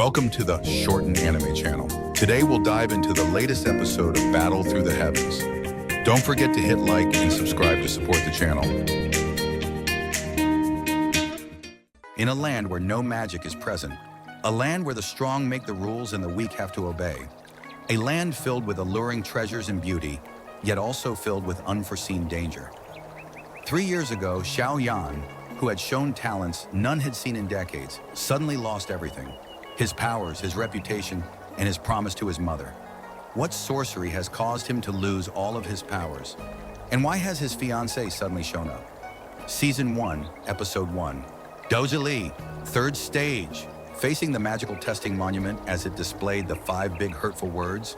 Welcome to the Shorten anime channel. Today we'll dive into the latest episode of Battle Through the Heavens. Don't forget to hit like and subscribe to support the channel. In a land where no magic is present, a land where the strong make the rules and the weak have to obey, a land filled with alluring treasures and beauty, yet also filled with unforeseen danger. 3 years ago, Xiao Yan, who had shown talents none had seen in decades, suddenly lost everything. His powers, his reputation, and his promise to his mother. What sorcery has caused him to lose all of his powers? And why has his fiancée suddenly shown up? Season 1, Episode 1. Doja Lee, third stage. Facing the magical testing monument as it displayed the 5 big hurtful words,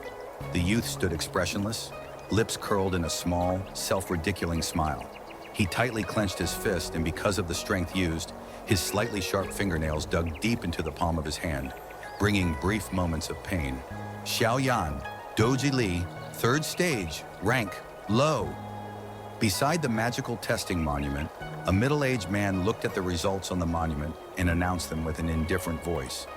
the youth stood expressionless, lips curled in a small, self-ridiculing smile. He tightly clenched his fist, and because of the strength used, his slightly sharp fingernails dug deep into the palm of his hand, bringing brief moments of pain. Xiao Yan, Doji Li, third stage, rank, low. Beside the magical testing monument, a middle-aged man looked at the results on the monument and announced them with an indifferent voice.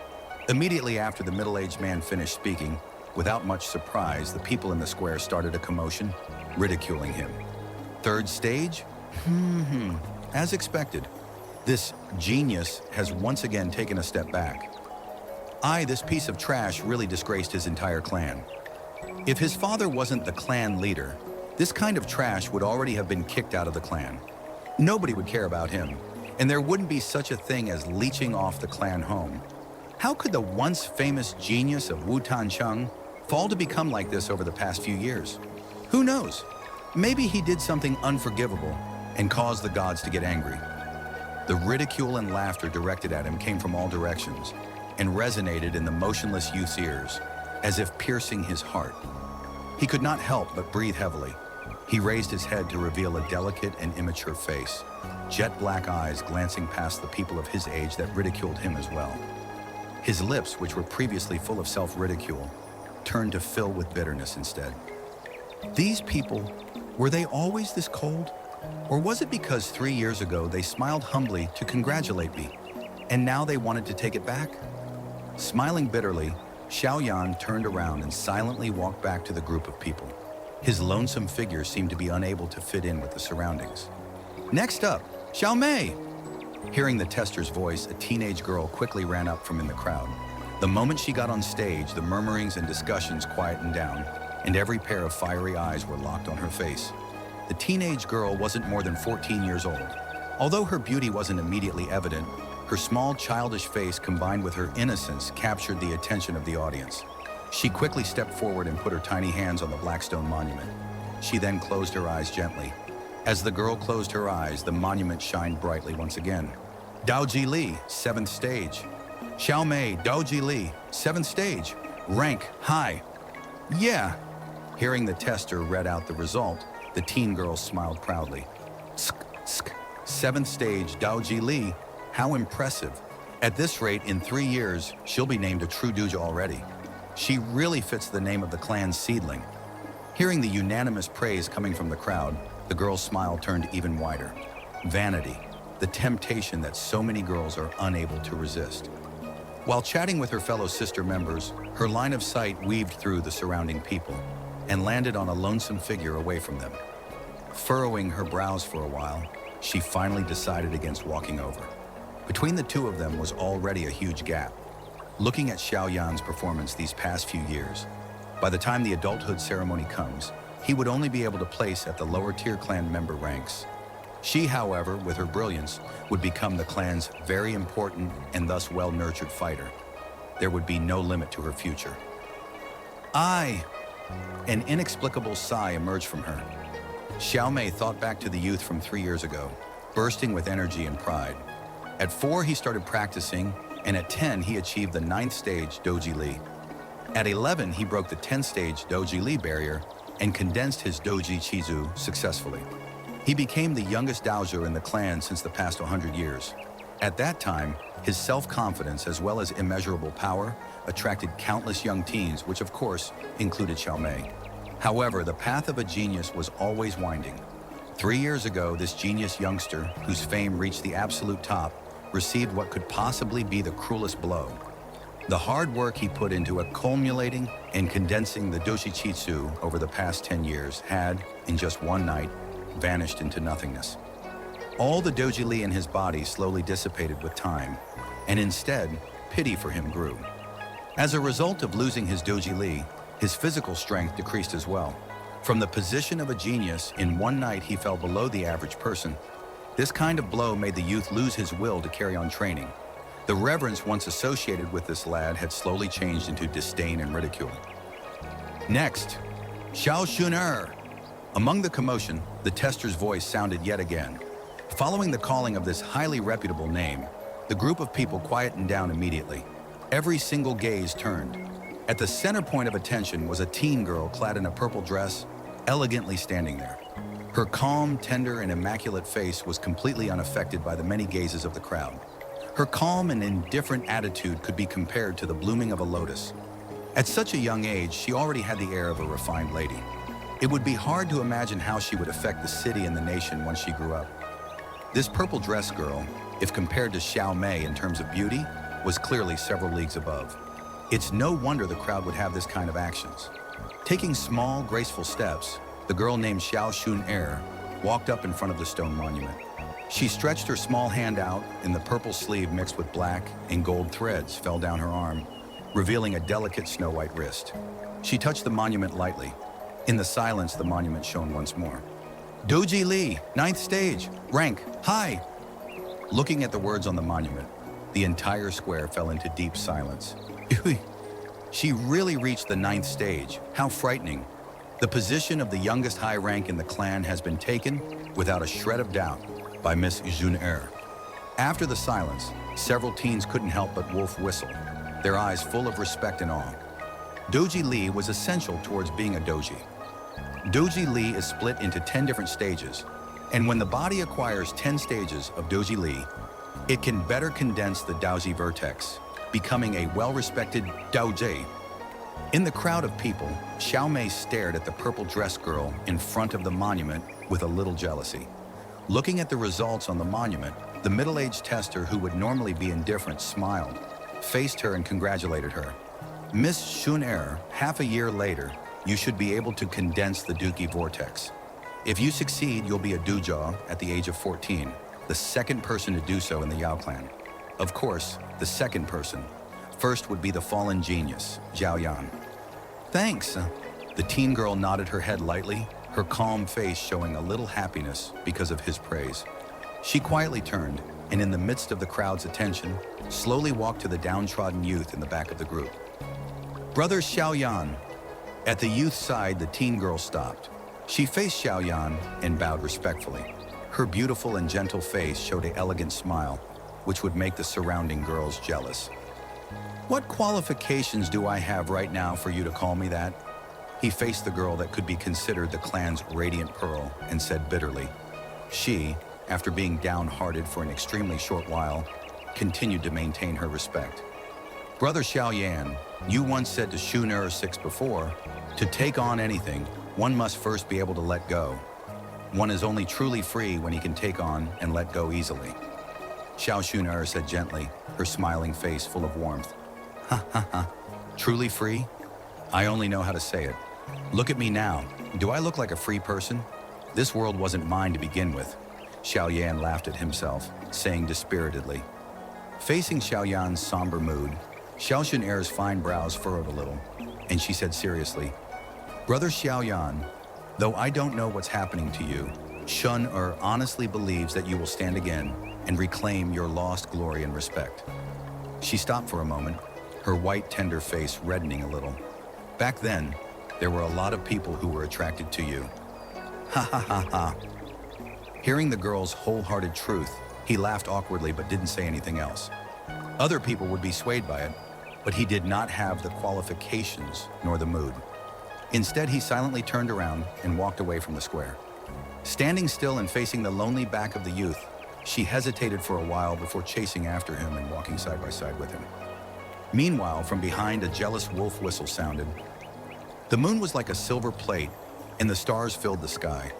Immediately after the middle-aged man finished speaking, without much surprise, the people in the square started a commotion, ridiculing him. Third stage? As expected. This genius has once again taken a step back. This piece of trash really disgraced his entire clan. If his father wasn't the clan leader, this kind of trash would already have been kicked out of the clan. Nobody would care about him, and there wouldn't be such a thing as leeching off the clan home. How could the once famous genius of Wu Tancheng fall to become like this over the past few years? Who knows? Maybe he did something unforgivable and caused the gods to get angry. The ridicule and laughter directed at him came from all directions and resonated in the motionless youth's ears, as if piercing his heart. He could not help but breathe heavily. He raised his head to reveal a delicate and immature face, jet black eyes glancing past the people of his age that ridiculed him as well. His lips, which were previously full of self-ridicule, turned to fill with bitterness instead. These people, were they always this cold? Or was it because 3 years ago they smiled humbly to congratulate me, and now they wanted to take it back? Smiling bitterly, Xiao Yan turned around and silently walked back to the group of people. His lonesome figure seemed to be unable to fit in with the surroundings. Next up, Xiao Mei! Hearing the tester's voice, a teenage girl quickly ran up from in the crowd. The moment she got on stage, the murmurings and discussions quietened down, and every pair of fiery eyes were locked on her face. The teenage girl wasn't more than 14 years old. Although her beauty wasn't immediately evident, her small childish face combined with her innocence captured the attention of the audience. She quickly stepped forward and put her tiny hands on the black stone monument. She then closed her eyes gently. As the girl closed her eyes, the monument shined brightly once again. Daoji Li, 7th stage. Xiao Mei, Daoji Li, 7th stage. Rank, high. Yeah. Hearing the tester read out the result, the teen girl smiled proudly. 7th stage, Daoji Li. How impressive. At this rate, in 3 years, she'll be named a true doja already. She really fits the name of the clan's seedling. Hearing the unanimous praise coming from the crowd, the girl's smile turned even wider. Vanity, the temptation that so many girls are unable to resist. While chatting with her fellow sister members, her line of sight weaved through the surrounding people and landed on a lonesome figure away from them. Furrowing her brows for a while, she finally decided against walking over. Between the two of them was already a huge gap. Looking at Xiao Yan's performance these past few years, by the time the adulthood ceremony comes, he would only be able to place at the lower tier clan member ranks. She, however, with her brilliance, would become the clan's very important and thus well-nurtured fighter. There would be no limit to her future. An inexplicable sigh emerged from her. Xiao Mei thought back to the youth from 3 years ago, bursting with energy and pride. At 4, he started practicing, and at 10, he achieved the 9th stage Doji Li. At 11, he broke the 10th stage Doji Li barrier and condensed his Doji Chizu successfully. He became the youngest dojo in the clan since the past 100 years. At that time, his self-confidence as well as immeasurable power attracted countless young teens, which of course included Xiao Mei. However, the path of a genius was always winding. 3 years ago, this genius youngster, whose fame reached the absolute top, received what could possibly be the cruelest blow. The hard work he put into accumulating and condensing the doshichitsu over the past 10 years had, in just one night, vanished into nothingness. All the doji-li in his body slowly dissipated with time, and instead, pity for him grew. As a result of losing his doji-li, his physical strength decreased as well. From the position of a genius, in one night he fell below the average person. This kind of blow made the youth lose his will to carry on training. The reverence once associated with this lad had slowly changed into disdain and ridicule. Next, Shorten. Among the commotion, the tester's voice sounded yet again. Following the calling of this highly reputable name, the group of people quietened down immediately. Every single gaze turned. At the center point of attention was a teen girl clad in a purple dress, elegantly standing there. Her calm, tender, and immaculate face was completely unaffected by the many gazes of the crowd. Her calm and indifferent attitude could be compared to the blooming of a lotus. At such a young age, she already had the air of a refined lady. It would be hard to imagine how she would affect the city and the nation once she grew up. This purple dress girl, if compared to Xiao Mei in terms of beauty, was clearly several leagues above. It's no wonder the crowd would have this kind of actions. Taking small, graceful steps, the girl named Shorten walked up in front of the stone monument. She stretched her small hand out, and the purple sleeve mixed with black and gold threads fell down her arm, revealing a delicate snow-white wrist. She touched the monument lightly. In the silence, the monument shone once more. Doji Li, 9th stage, rank, high. Looking at the words on the monument, the entire square fell into deep silence. She really reached the 9th stage. How frightening. The position of the youngest high rank in the clan has been taken, without a shred of doubt, by Miss Shorten. After the silence, several teens couldn't help but wolf whistle, their eyes full of respect and awe. Doji Li was essential towards being a doji. Doji Li is split into 10 different stages, and when the body acquires 10 stages of Doji Li, it can better condense the Daoji vertex, becoming a well-respected Daoji. In the crowd of people, Xiao Mei stared at the purple dress girl in front of the monument with a little jealousy. Looking at the results on the monument, the middle-aged tester who would normally be indifferent smiled, faced her and congratulated her. Miss Shorten, half a year later, you should be able to condense the Duki vortex. If you succeed, you'll be a Duja at the age of 14, the second person to do so in the Yao clan. Of course, the second person. First would be the fallen genius, Zhao Yan. Thanks. The teen girl nodded her head lightly, her calm face showing a little happiness because of his praise. She quietly turned, and in the midst of the crowd's attention, slowly walked to the downtrodden youth in the back of the group. Brother Xiao Yan. At the youth's side, the teen girl stopped. She faced Xiao Yan and bowed respectfully. Her beautiful and gentle face showed an elegant smile, which would make the surrounding girls jealous. What qualifications do I have right now for you to call me that? He faced the girl that could be considered the clan's radiant pearl and said bitterly. She, after being downhearted for an extremely short while, continued to maintain her respect. Brother Xiao Yan, you once said to Shorten 6 before, to take on anything, one must first be able to let go. One is only truly free when he can take on and let go easily. Shorten said gently, her smiling face full of warmth. Ha ha ha. Truly free? I only know how to say it. Look at me now. Do I look like a free person? This world wasn't mine to begin with. Xiao Yan laughed at himself, saying dispiritedly. Facing Xiao Yan's somber mood, Shorten's fine brows furrowed a little, and she said seriously, Brother Xiao Yan, though I don't know what's happening to you, Shorten honestly believes that you will stand again and reclaim your lost glory and respect. She stopped for a moment, her white, tender face reddening a little. Back then, there were a lot of people who were attracted to you. Ha ha ha ha. Hearing the girl's wholehearted truth, he laughed awkwardly but didn't say anything else. Other people would be swayed by it, but he did not have the qualifications nor the mood. Instead, he silently turned around and walked away from the square. Standing still and facing the lonely back of the youth, she hesitated for a while before chasing after him and walking side by side with him. Meanwhile, from behind, a jealous wolf whistle sounded. The moon was like a silver plate, and the stars filled the sky.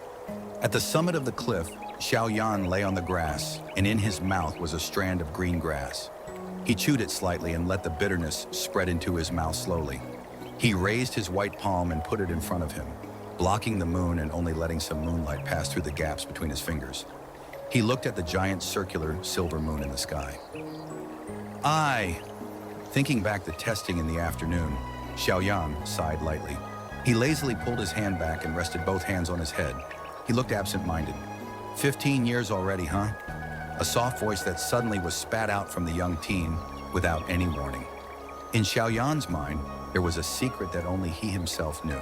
At the summit of the cliff, Xiao Yan lay on the grass, and in his mouth was a strand of green grass. He chewed it slightly and let the bitterness spread into his mouth slowly. He raised his white palm and put it in front of him, blocking the moon and only letting some moonlight pass through the gaps between his fingers. He looked at the giant circular silver moon in the sky. Thinking back the testing in the afternoon, Xiaoyan sighed lightly. He lazily pulled his hand back and rested both hands on his head. He looked absent-minded. 15 years already, huh? A soft voice that suddenly was spat out from the young teen without any warning. In Xiaoyan's mind, there was a secret that only he himself knew.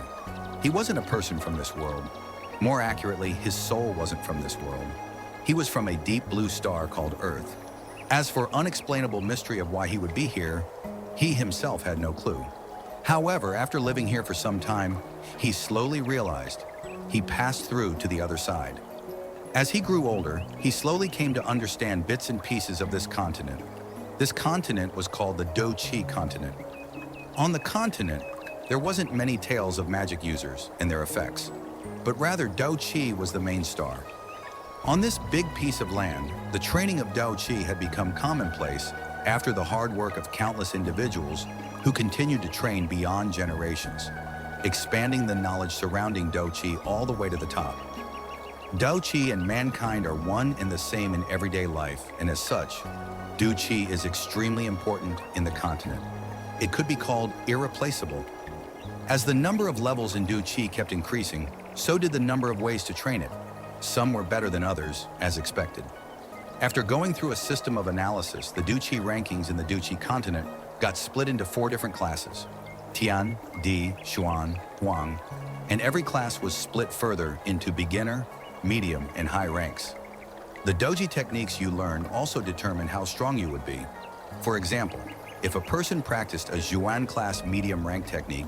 He wasn't a person from this world. More accurately, his soul wasn't from this world. He was from a deep blue star called Earth. As for unexplainable mystery of why he would be here, he himself had no clue. However, after living here for some time, he slowly realized he passed through to the other side. As he grew older, he slowly came to understand bits and pieces of this continent. This continent was called the Do-Chi continent. On the continent, there wasn't many tales of magic users and their effects, but rather Do-Chi was the main star. On this big piece of land, the training of Do-Chi had become commonplace after the hard work of countless individuals who continued to train beyond generations, expanding the knowledge surrounding Do-Chi all the way to the top. Do-Chi and mankind are one and the same in everyday life, and as such, Do-Chi is extremely important in the continent. It could be called irreplaceable. As the number of levels in Do-Chi kept increasing, so did the number of ways to train it. Some were better than others, as expected. After going through a system of analysis, the Do-Chi rankings in the Do-Chi continent got split into 4 different classes: Tian, Di, Xuan, Huang, and every class was split further into beginner, medium, and high ranks. The doji techniques you learn also determine how strong you would be. For example, if a person practiced a Zhuan class medium rank technique,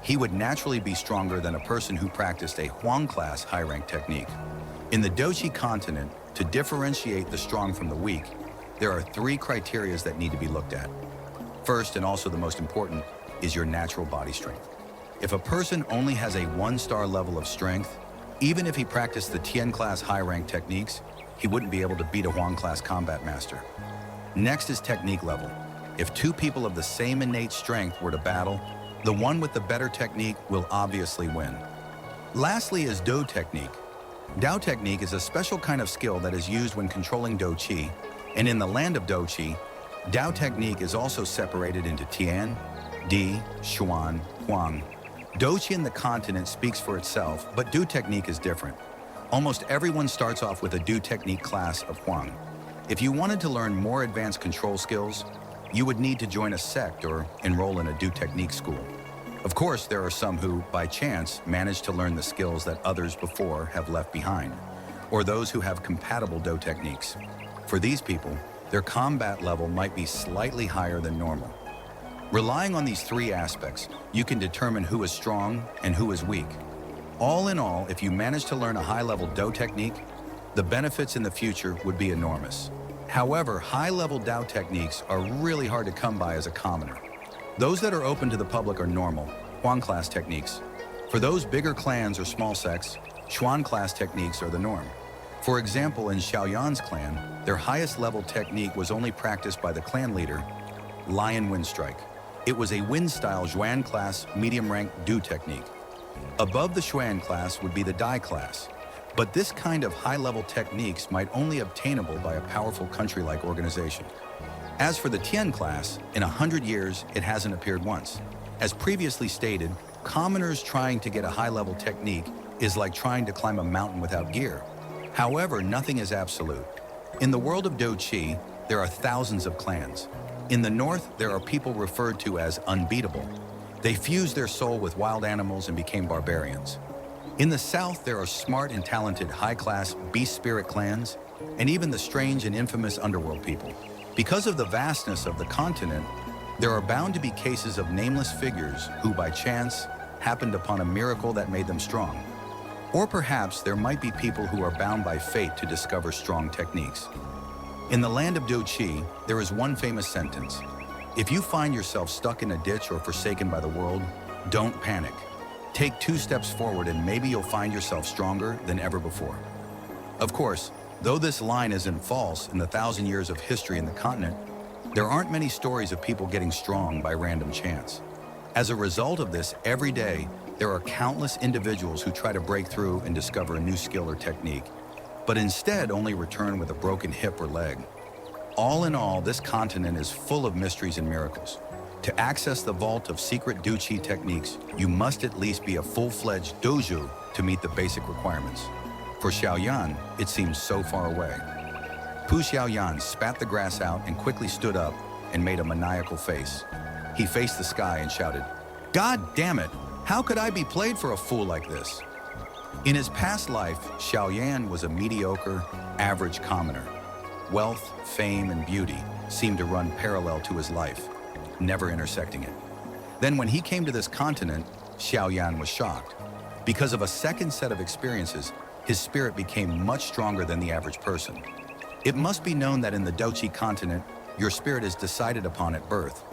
he would naturally be stronger than a person who practiced a Huang class high rank technique. In the doji continent, to differentiate the strong from the weak, there are 3 criteria that need to be looked at. First, and also the most important, is your natural body strength. If a person only has a 1-star level of strength, even if he practiced the Tian class high rank techniques, he wouldn't be able to beat a Huang class combat master. Next is technique level. If 2 people of the same innate strength were to battle, the one with the better technique will obviously win. Lastly is Do technique. Dao technique is a special kind of skill that is used when controlling Do-Chi, and in the land of Do-Chi, Dao technique is also separated into Tian, Di, Xuan, Huang. Do-Chi in the continent speaks for itself, but Do technique is different. Almost everyone starts off with a Do technique class of Huang. If you wanted to learn more advanced control skills, you would need to join a sect or enroll in a Do technique school. Of course, there are some who, by chance, manage to learn the skills that others before have left behind, or those who have compatible Do techniques. For these people, their combat level might be slightly higher than normal. Relying on these 3 aspects, you can determine who is strong and who is weak. All in all, if you manage to learn a high-level Do technique, the benefits in the future would be enormous. However, high-level Dao techniques are really hard to come by as a commoner. Those that are open to the public are normal, Huang class techniques. For those bigger clans or small sects, Xuan class techniques are the norm. For example, in Xiaoyan's clan, their highest level technique was only practiced by the clan leader, Lion Wind Strike. It was a wind-style Zhuan class medium rank Do technique. Above the Xuan class would be the Dai class, but this kind of high-level techniques might only obtainable by a powerful country-like organization. As for the Tian class, in 100 years, it hasn't appeared once. As previously stated, commoners trying to get a high-level technique is like trying to climb a mountain without gear. However, nothing is absolute. In the world of Do-Chi, there are thousands of clans. In the north, there are people referred to as unbeatable. They fused their soul with wild animals and became barbarians. In the south, there are smart and talented high-class beast spirit clans, and even the strange and infamous underworld people. Because of the vastness of the continent, there are bound to be cases of nameless figures who by chance happened upon a miracle that made them strong. Or perhaps there might be people who are bound by fate to discover strong techniques. In the land of Do-Chi, there is one famous sentence: if you find yourself stuck in a ditch or forsaken by the world, don't panic. Take 2 steps forward and maybe you'll find yourself stronger than ever before. Of course, though this line isn't false in the 1,000 years of history in the continent, There aren't many stories of people getting strong by random chance. As a result of this, every day, there are countless individuals who try to break through and discover a new skill or technique, but instead only return with a broken hip or leg. All in all, this continent is full of mysteries and miracles. To access the vault of secret Du Chi techniques, you must at least be a full-fledged doju to meet the basic requirements. For Xiaoyan, it seems so far away. Pu Xiaoyan spat the grass out and quickly stood up and made a maniacal face. He faced the sky and shouted, "God damn it! How could I be played for a fool like this?" In his past life, Xiaoyan was a mediocre, average commoner. Wealth, fame, and beauty seemed to run parallel to his life, never intersecting it. Then when he came to this continent, Xiaoyan was shocked. Because of a second set of experiences, his spirit became much stronger than the average person. It must be known that in the Dochi continent, your spirit is decided upon at birth.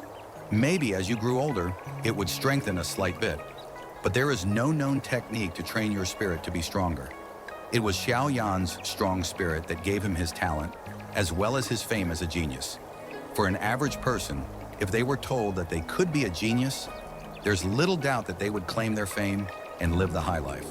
Maybe as you grew older, it would strengthen a slight bit. But there is no known technique to train your spirit to be stronger. It was Xiaoyan's strong spirit that gave him his talent, as well as his fame as a genius. For an average person, if they were told that they could be a genius, there's little doubt that they would claim their fame and live the high life.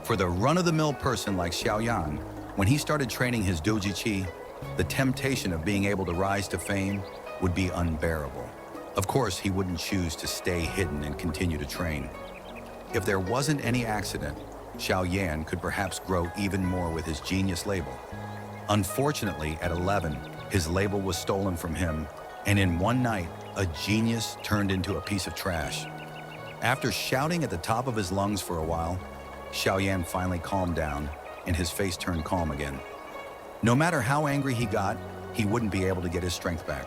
For the run-of-the-mill person like Xiaoyan, when he started training his Doji Chi, the temptation of being able to rise to fame would be unbearable. Of course, he wouldn't choose to stay hidden and continue to train. If there wasn't any accident, Xiaoyan could perhaps grow even more with his genius label. Unfortunately, at 11, his label was stolen from him, and in one night, a genius turned into a piece of trash. After shouting at the top of his lungs for a while, Xiaoyan finally calmed down, and his face turned calm again. No matter how angry he got, he wouldn't be able to get his strength back.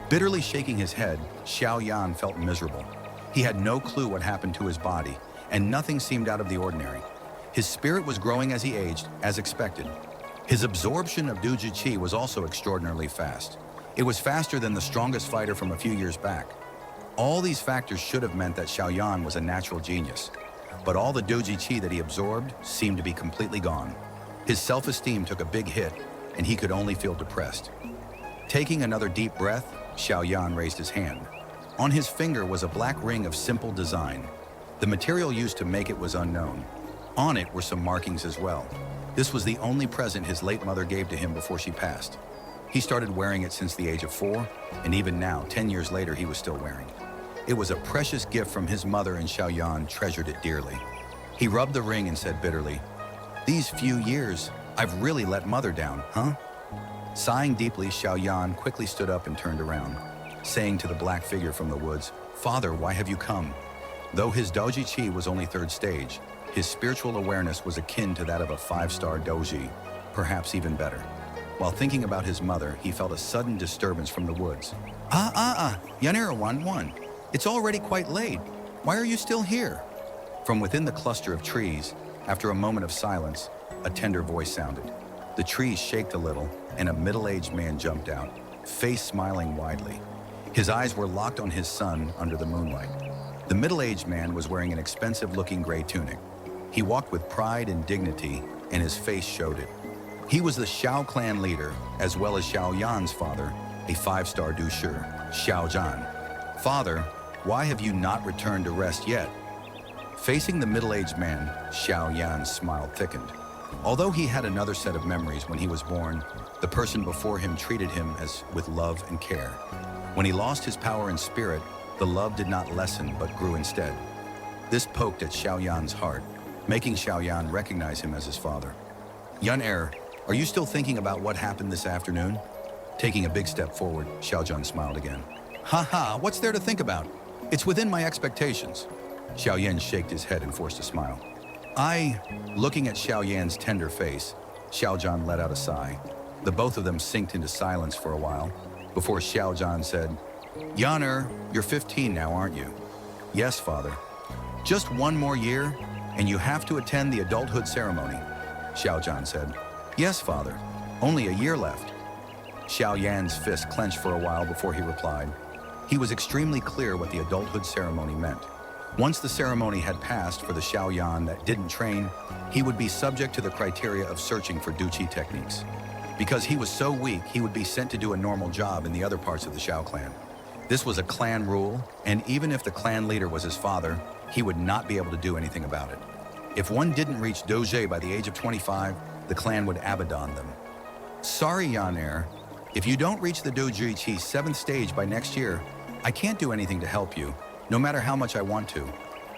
Bitterly shaking his head, Xiaoyan felt miserable. He had no clue what happened to his body, and nothing seemed out of the ordinary. His spirit was growing as he aged, as expected. His absorption of Doji Chi was also extraordinarily fast. It was faster than the strongest fighter from a few years back. All these factors should have meant that Xiaoyan was a natural genius, but all the Doji Chi that he absorbed seemed to be completely gone. His self-esteem took a big hit, and he could only feel depressed. Taking another deep breath, Xiaoyan raised his hand. On his finger was a black ring of simple design. The material used to make it was unknown. On it were some markings as well. This was the only present his late mother gave to him before she passed. He started wearing it since the age of 4, and even now, 10 years later, he was still wearing it. It was a precious gift from his mother, and Xiaoyan treasured it dearly. He rubbed the ring and said bitterly, "These few years, I've really let mother down, huh?" Sighing deeply, Xiaoyan quickly stood up and turned around, saying to the black figure from the woods, "Father, why have you come?" Though his Doji Chi was only 3rd stage, his spiritual awareness was akin to that of a 5-star Doji, perhaps even better. While thinking about his mother, he felt a sudden disturbance from the woods. Yanira 1-1. It's already quite late. Why are you still here?" From within the cluster of trees, after a moment of silence, a tender voice sounded. The trees shaked a little, and a middle-aged man jumped out, face smiling widely. His eyes were locked on his son under the moonlight. The middle-aged man was wearing an expensive-looking gray tunic. He walked with pride and dignity, and his face showed it. He was the Xiao clan leader, as well as Xiaoyan's father, a 5-star Du Shi, Xiao Zhan. "Father, why have you not returned to rest yet?" Facing the middle-aged man, Xiaoyan's smile thickened. Although he had another set of memories when he was born, the person before him treated him as with love and care. When he lost his power and spirit, the love did not lessen but grew instead. This poked at Xiaoyan's heart, making Xiaoyan recognize him as his father. "Yun are you still thinking about what happened this afternoon?" Taking a big step forward, Xiaoyan smiled again. "Ha, what's there to think about? It's within my expectations." Xiaoyan shook his head and forced a smile. Looking at Xiaoyan's tender face, Xiaoyan let out a sigh. The both of them sinked into silence for a while, before Xiaoyan said, "Yan you're 15 now, aren't you?" "Yes, father." "Just one more year, and you have to attend the adulthood ceremony," Xiaoyan said. "Yes, father. Only a year left." Xiaoyan's fist clenched for a while before he replied. He was extremely clear what the adulthood ceremony meant. Once the ceremony had passed for the Xiaoyan that didn't train, he would be subject to the criteria of searching for Du Chi techniques. Because he was so weak, he would be sent to do a normal job in the other parts of the Shao clan. This was a clan rule, and even if the clan leader was his father, he would not be able to do anything about it. If one didn't reach Doge by the age of 25, the clan would Abaddon them. Sorry, Yan-er. If you don't reach the Doji Chi 7th stage by next year, I can't do anything to help you, no matter how much I want to.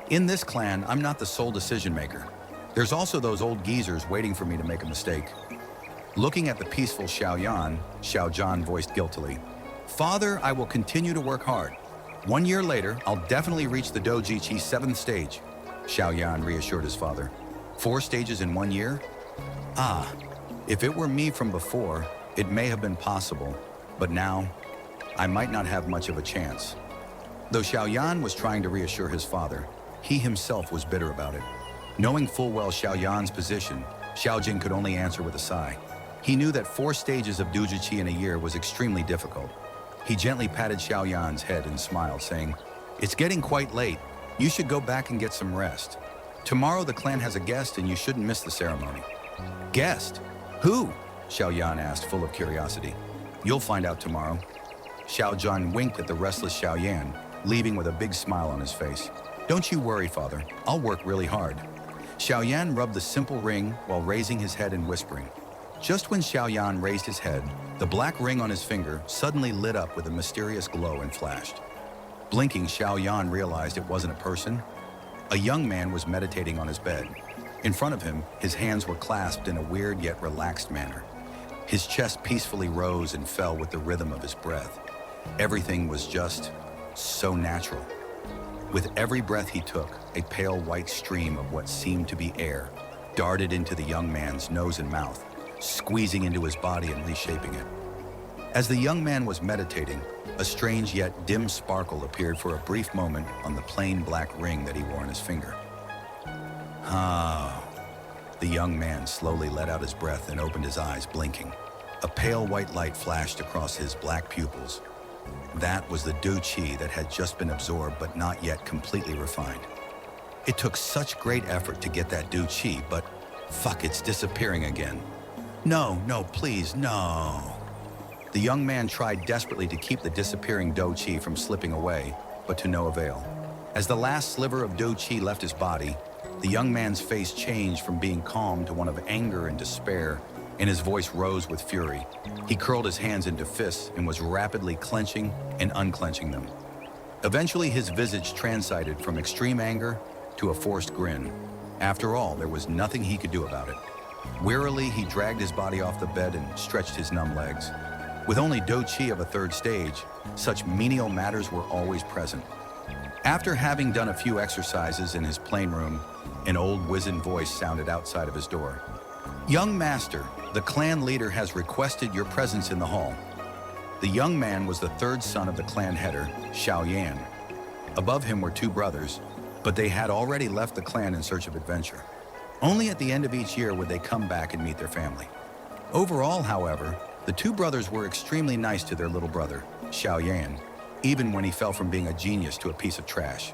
In this clan, I'm not the sole decision maker. There's also those old geezers waiting for me to make a mistake. Looking at the peaceful Xiaoyan, Xiao Zhan voiced guiltily, Father, I will continue to work hard. 1 year later, I'll definitely reach the Doji Chi 7th stage, Xiaoyan reassured his father. 4 stages in 1 year? Ah, if it were me from before, it may have been possible, but now, I might not have much of a chance. Though Xiaoyan was trying to reassure his father, he himself was bitter about it. Knowing full well Xiaoyan's position, Xiaojing could only answer with a sigh. He knew that 4 stages of Doji Chi in a year was extremely difficult. He gently patted Xiaoyan's head and smiled, saying, It's getting quite late. You should go back and get some rest. Tomorrow the clan has a guest and you shouldn't miss the ceremony. Guest? Who? Xiaoyan asked, full of curiosity. You'll find out tomorrow. Xiao Zhan winked at the restless Xiaoyan, leaving with a big smile on his face. Don't you worry, father. I'll work really hard. Xiaoyan rubbed the simple ring while raising his head and whispering. Just when Xiaoyan raised his head, the black ring on his finger suddenly lit up with a mysterious glow and flashed. Blinking, Xiaoyan realized it wasn't a person. A young man was meditating on his bed. In front of him, his hands were clasped in a weird yet relaxed manner. His chest peacefully rose and fell with the rhythm of his breath. Everything was just so natural. With every breath he took, a pale white stream of what seemed to be air darted into the young man's nose and mouth, squeezing into his body and reshaping it. As the young man was meditating, a strange yet dim sparkle appeared for a brief moment on the plain black ring that he wore on his finger. Ah. The young man slowly let out his breath and opened his eyes, blinking. A pale white light flashed across his black pupils. That was the Du Qi that had just been absorbed but not yet completely refined. It took such great effort to get that Du Qi, but fuck, it's disappearing again. No, please, no. The young man tried desperately to keep the disappearing Du Qi from slipping away, but to no avail. As the last sliver of Du Qi left his body, the young man's face changed from being calm to one of anger and despair, and his voice rose with fury. He curled his hands into fists and was rapidly clenching and unclenching them. Eventually, his visage transited from extreme anger to a forced grin. After all, there was nothing he could do about it. Wearily, he dragged his body off the bed and stretched his numb legs. With only Do Qi of a 3rd stage, such menial matters were always present. After having done a few exercises in his plain room, an old wizened voice sounded outside of his door. Young master, the clan leader has requested your presence in the hall. The young man was the 3rd son of the clan header, Xiaoyan. Above him were 2 brothers, but they had already left the clan in search of adventure. Only at the end of each year would they come back and meet their family. Overall, however, the 2 brothers were extremely nice to their little brother, Xiaoyan, even when he fell from being a genius to a piece of trash.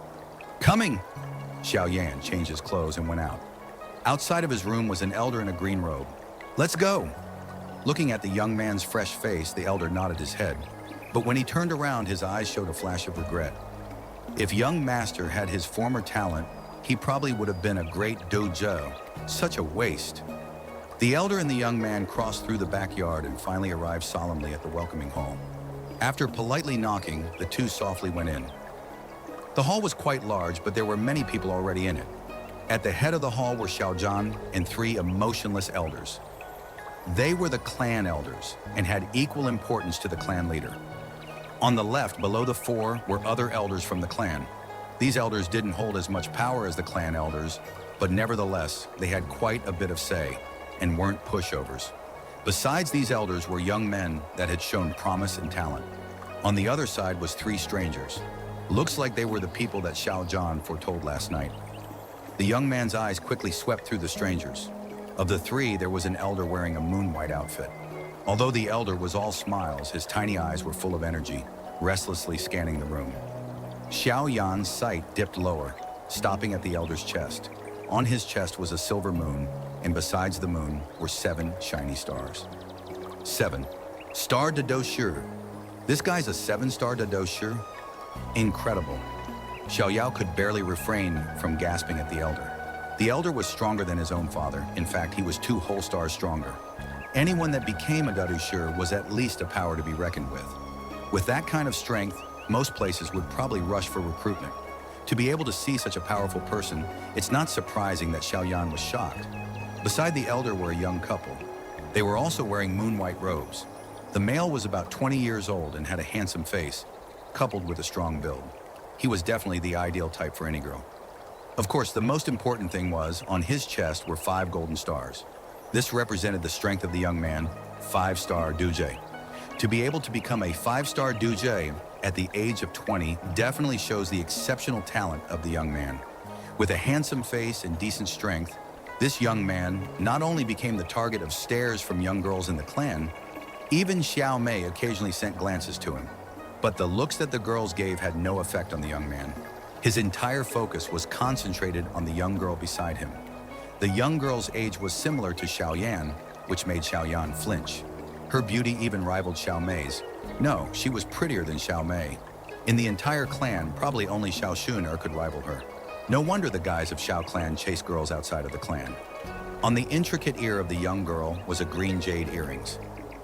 Coming! Xiaoyan changed his clothes and went out. Outside of his room was an elder in a green robe. Let's go! Looking at the young man's fresh face, the elder nodded his head, but when he turned around, his eyes showed a flash of regret. If young master had his former talent, he probably would have been a great dojo. Such a waste. The elder and the young man crossed through the backyard and finally arrived solemnly at the welcoming hall. After politely knocking, the 2 softly went in. The hall was quite large, but there were many people already in it. At the head of the hall were Xiao Zhan and 3 emotionless elders. They were the clan elders and had equal importance to the clan leader. On the left, below the 4, were other elders from the clan. These elders didn't hold as much power as the clan elders, but nevertheless, they had quite a bit of say and weren't pushovers. Besides these elders were young men that had shown promise and talent. On the other side was 3 strangers. Looks like they were the people that Xiao Zhan foretold last night. The young man's eyes quickly swept through the strangers. Of the 3, there was an elder wearing a moon-white outfit. Although the elder was all smiles, his tiny eyes were full of energy, restlessly scanning the room. Xiao Yan's sight dipped lower, stopping at the elder's chest. On his chest was a silver moon, and besides the moon were 7 shiny stars. 7. Star de Doshur. This guy's a 7-star de Doshur? Incredible. Xiao Yao could barely refrain from gasping at the elder. The elder was stronger than his own father. In fact, he was 2 whole stars stronger. Anyone that became a Dadushur was at least a power to be reckoned with. With that kind of strength, most places would probably rush for recruitment. To be able to see such a powerful person, it's not surprising that Xiaoyan was shocked. Beside the elder were a young couple. They were also wearing moon-white robes. The male was about 20 years old and had a handsome face, coupled with a strong build. He was definitely the ideal type for any girl. Of course, the most important thing was, on his chest were 5 golden stars. This represented the strength of the young man, 5-star Duje. To be able to become a 5-star Duje at the age of 20 definitely shows the exceptional talent of the young man. With a handsome face and decent strength, this young man not only became the target of stares from young girls in the clan, even Xiao Mei occasionally sent glances to him. But the looks that the girls gave had no effect on the young man. His entire focus was concentrated on the young girl beside him. The young girl's age was similar to Xiao Yan, which made Xiao Yan flinch. Her beauty even rivaled Xiao Mei's. No, she was prettier than Xiao Mei. In the entire clan, probably only Xiao Shun could rival her. No wonder the guys of Xiao clan chased girls outside of the clan. On the intricate ear of the young girl was a green jade earrings.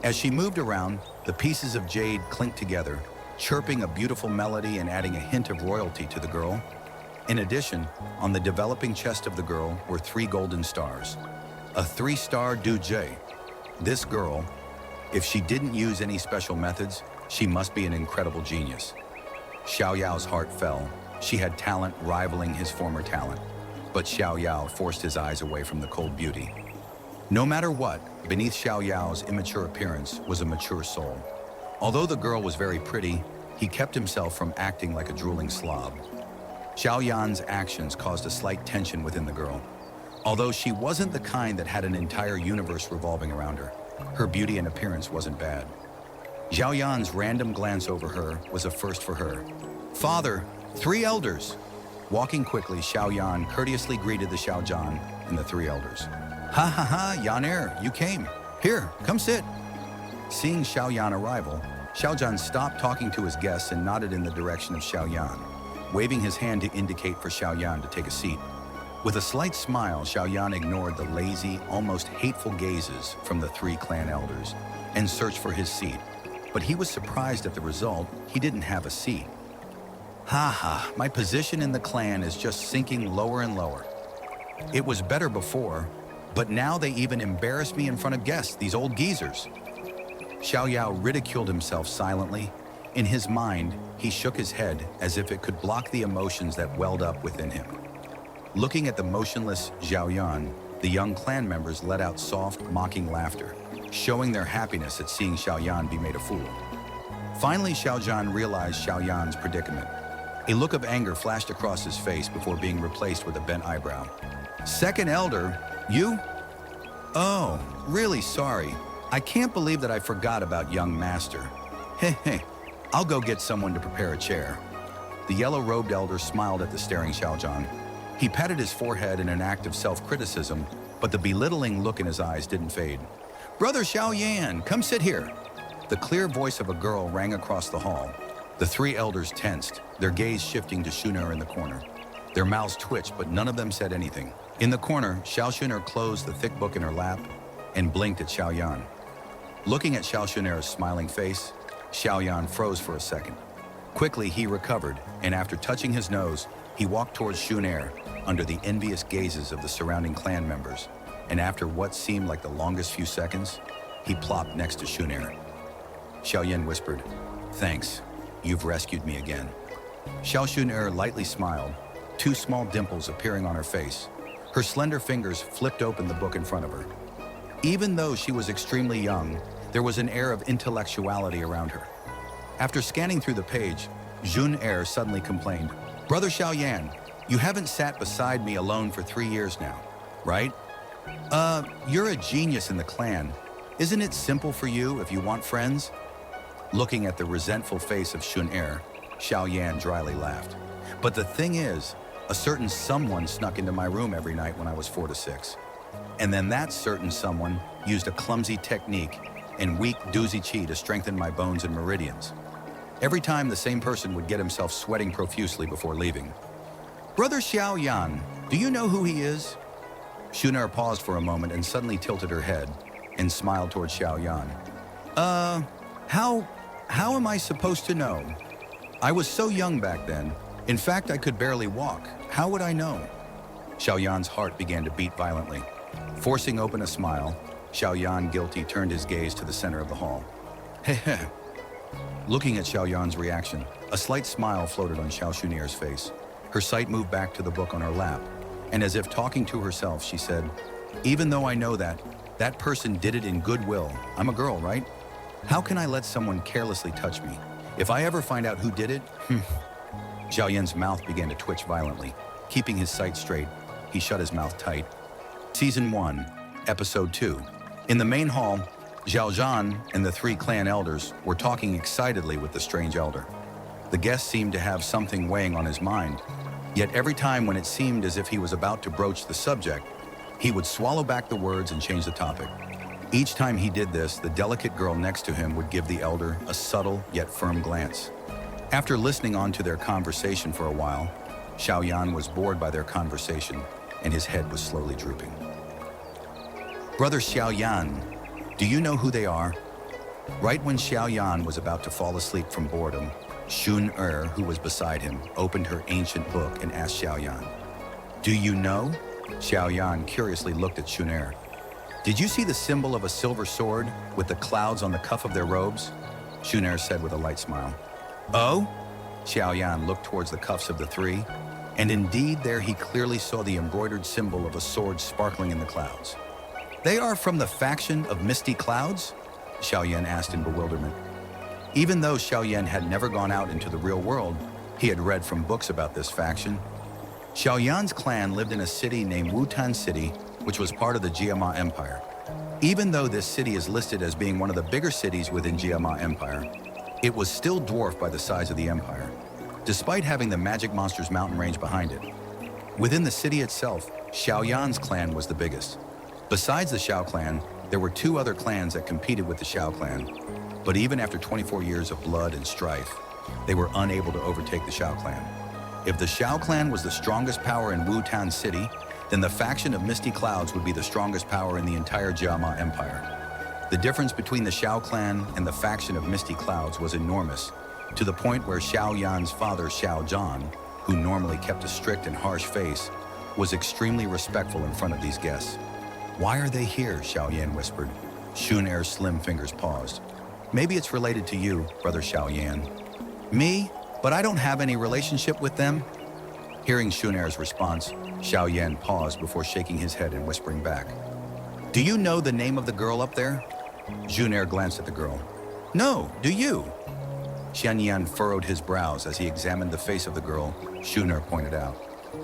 As she moved around, the pieces of jade clinked together, chirping a beautiful melody and adding a hint of royalty to the girl. In addition, on the developing chest of the girl were 3 golden stars. A 3-star Duje. This girl, if she didn't use any special methods, she must be an incredible genius. Xiao Yao's heart fell. She had talent rivaling his former talent. But Xiao Yao forced his eyes away from the cold beauty. No matter what, beneath Xiao Yao's immature appearance was a mature soul. Although the girl was very pretty, he kept himself from acting like a drooling slob. Xiao Yan's actions caused a slight tension within the girl. Although she wasn't the kind that had an entire universe revolving around her, her beauty and appearance wasn't bad. Xiao Yan's random glance over her was a first for her. "Father, 3 elders!" Walking quickly, Xiao Yan courteously greeted the Xiao Zhan and the 3 elders. "Ha ha ha, Yan you came. Here, come sit." Seeing Xiao Yan arrival, Xiao Zhan stopped talking to his guests and nodded in the direction of Xiao Yan, waving his hand to indicate for Xiao Yan to take a seat. With a slight smile, Xiao Yan ignored the lazy, almost hateful gazes from the 3 clan elders and searched for his seat. But he was surprised at the result. He didn't have a seat. "Ha ha, my position in the clan is just sinking lower and lower. It was better before, but now they even embarrass me in front of guests, these old geezers." Xiao Yao ridiculed himself silently. In his mind, he shook his head as if it could block the emotions that welled up within him. Looking at the motionless Xiao Yan, the young clan members let out soft, mocking laughter, showing their happiness at seeing Xiao Yan be made a fool. Finally, Xiao Zhan realized Xiao Yan's predicament. A look of anger flashed across his face before being replaced with a bent eyebrow. "Second elder, you? Oh, really sorry. I can't believe that I forgot about young master. Heh, I'll go get someone to prepare a chair." The yellow-robed elder smiled at the staring Xiao Zhan. He patted his forehead in an act of self-criticism, but the belittling look in his eyes didn't fade. "Brother Xiao Yan, come sit here." The clear voice of a girl rang across the hall. The 3 elders tensed, their gaze shifting to Shun'er in the corner. Their mouths twitched, but none of them said anything. In the corner, Xiao Shun'er closed the thick book in her lap and blinked at Xiao Yan. Looking at Xiao Shun'er's smiling face, Xiao Yan froze for a second. Quickly, he recovered, and after touching his nose, he walked towards Shun'er under the envious gazes of the surrounding clan members. And after what seemed like the longest few seconds, he plopped next to Shun'er. Xiao Yan whispered, "Thanks, you've rescued me again." Xiao Shun'er lightly smiled, 2 small dimples appearing on her face. Her slender fingers flipped open the book in front of her. Even though she was extremely young, there was an air of intellectuality around her. After scanning through the page, Shun'er suddenly complained, "Brother Xiao Yan, you haven't sat beside me alone for 3 years now, right? You're a genius in the clan. Isn't it simple for you if you want friends?" Looking at the resentful face of Shun'er, Xiao Yan dryly laughed. "But the thing is, a certain someone snuck into my room every night when I was 4 to 6. And then that certain someone used a clumsy technique and weak doozy chi to strengthen my bones and meridians. Every time the same person would get himself sweating profusely before leaving. Brother Xiao Yan, do you know who he is? Shuner paused for a moment and suddenly tilted her head and smiled toward Xiao Yan. How am I supposed to know? I was so young back then. In fact, I could barely walk. How would I know? Xiao Yan's heart began to beat violently. Forcing open a smile, Xiao Yan, guilty, turned his gaze to the center of the hall. Heh. Looking at Xiao Yan's reaction, a slight smile floated on Xiao Shunier's face. Her sight moved back to the book on her lap, and as if talking to herself, she said, even though I know that person did it in goodwill. I'm a girl, right? How can I let someone carelessly touch me? If I ever find out who did it, Xiao Yan's mouth began to twitch violently. Keeping his sight straight, he shut his mouth tight. Season 1, Episode 2. In the main hall, Zhao Zhan and the 3 clan elders were talking excitedly with the strange elder. The guest seemed to have something weighing on his mind, yet every time when it seemed as if he was about to broach the subject, he would swallow back the words and change the topic. Each time he did this, the delicate girl next to him would give the elder a subtle yet firm glance. After listening on to their conversation for a while, Xiao Yan was bored by their conversation, and his head was slowly drooping. Brother Xiao Yan, do you know who they are? Right when Xiao Yan was about to fall asleep from boredom, Shun who was beside him, opened her ancient book and asked Xiao Yan, do you know? Xiao Yan curiously looked at Shun. Did you see the symbol of a silver sword with the clouds on the cuff of their robes? Shun said with a light smile. Oh? Xiao Yan looked towards the cuffs of the 3, and indeed there he clearly saw the embroidered symbol of a sword sparkling in the clouds. They are from the faction of Misty Clouds? Xiao Yan asked in bewilderment. Even though Xiao Yan had never gone out into the real world, he had read from books about this faction. Xiao Yan's clan lived in a city named Wutan City, which was part of the Jiama Empire. Even though this city is listed as being one of the bigger cities within Jiama Empire, it was still dwarfed by the size of the empire, despite having the Magic Monsters mountain range behind it. Within the city itself, Xiao Yan's clan was the biggest. Besides the Xiao clan, there were 2 other clans that competed with the Xiao clan, but even after 24 years of blood and strife, they were unable to overtake the Xiao clan. If the Xiao clan was the strongest power in Wutan City, then the faction of Misty Clouds would be the strongest power in the entire Jiama Empire. The difference between the Xiao clan and the faction of Misty Clouds was enormous, to the point where Xiao Yan's father, Xiao Zhan, who normally kept a strict and harsh face, was extremely respectful in front of these guests. Why are they here? Xiao Yan whispered. Shun slim fingers paused. Maybe it's related to you, Brother Xiao Yan. Me? But I don't have any relationship with them? Hearing Shun's response, Xiao Yan paused before shaking his head and whispering back. Do you know the name of the girl up there? Shun glanced at the girl. No, do you? Xian Yan furrowed his brows as he examined the face of the girl Shun pointed out.